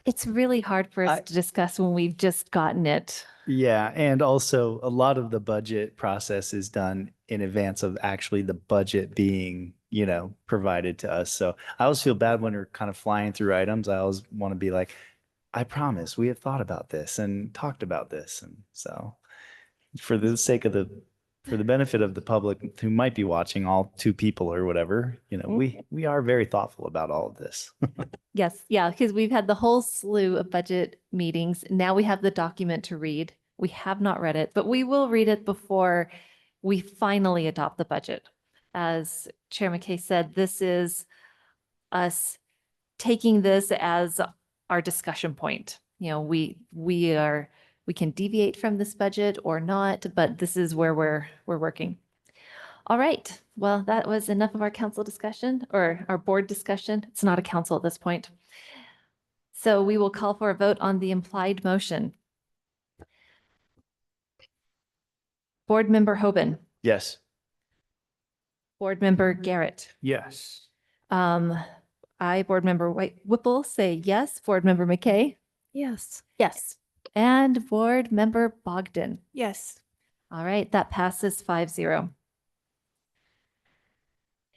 It's really hard for us to discuss when we've just gotten it. Yeah, and also a lot of the budget process is done in advance of actually the budget being, provided to us. So I always feel bad when we're kind of flying through items. I always want to be like, I promise we have thought about this and talked about this. And so for the sake of for the benefit of the public who might be watching, all two people or whatever, we are very thoughtful about all of this. Yes, yeah, because we've had the whole slew of budget meetings. Now we have the document to read. We have not read it, but we will read it before we finally adopt the budget. As Chair McKay said, this is us taking this as our discussion point. We can deviate from this budget or not, but this is where we're working. All right. Well, that was enough of our council discussion or our board discussion. It's not a council at this point. So we will call for a vote on the implied motion. Board Member Hoban. Yes. Board Member Garrett. Yes. I, Board Member Whipple, say yes. Board Member McKay. Yes. Yes. And Board Member Bogdan. Yes. All right, that passes 5-0.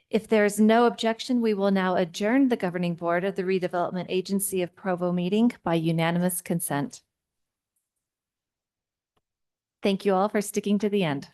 If there's no objection, we will now adjourn the governing board of the Redevelopment Agency of Provo meeting by unanimous consent. Thank you all for sticking to the end.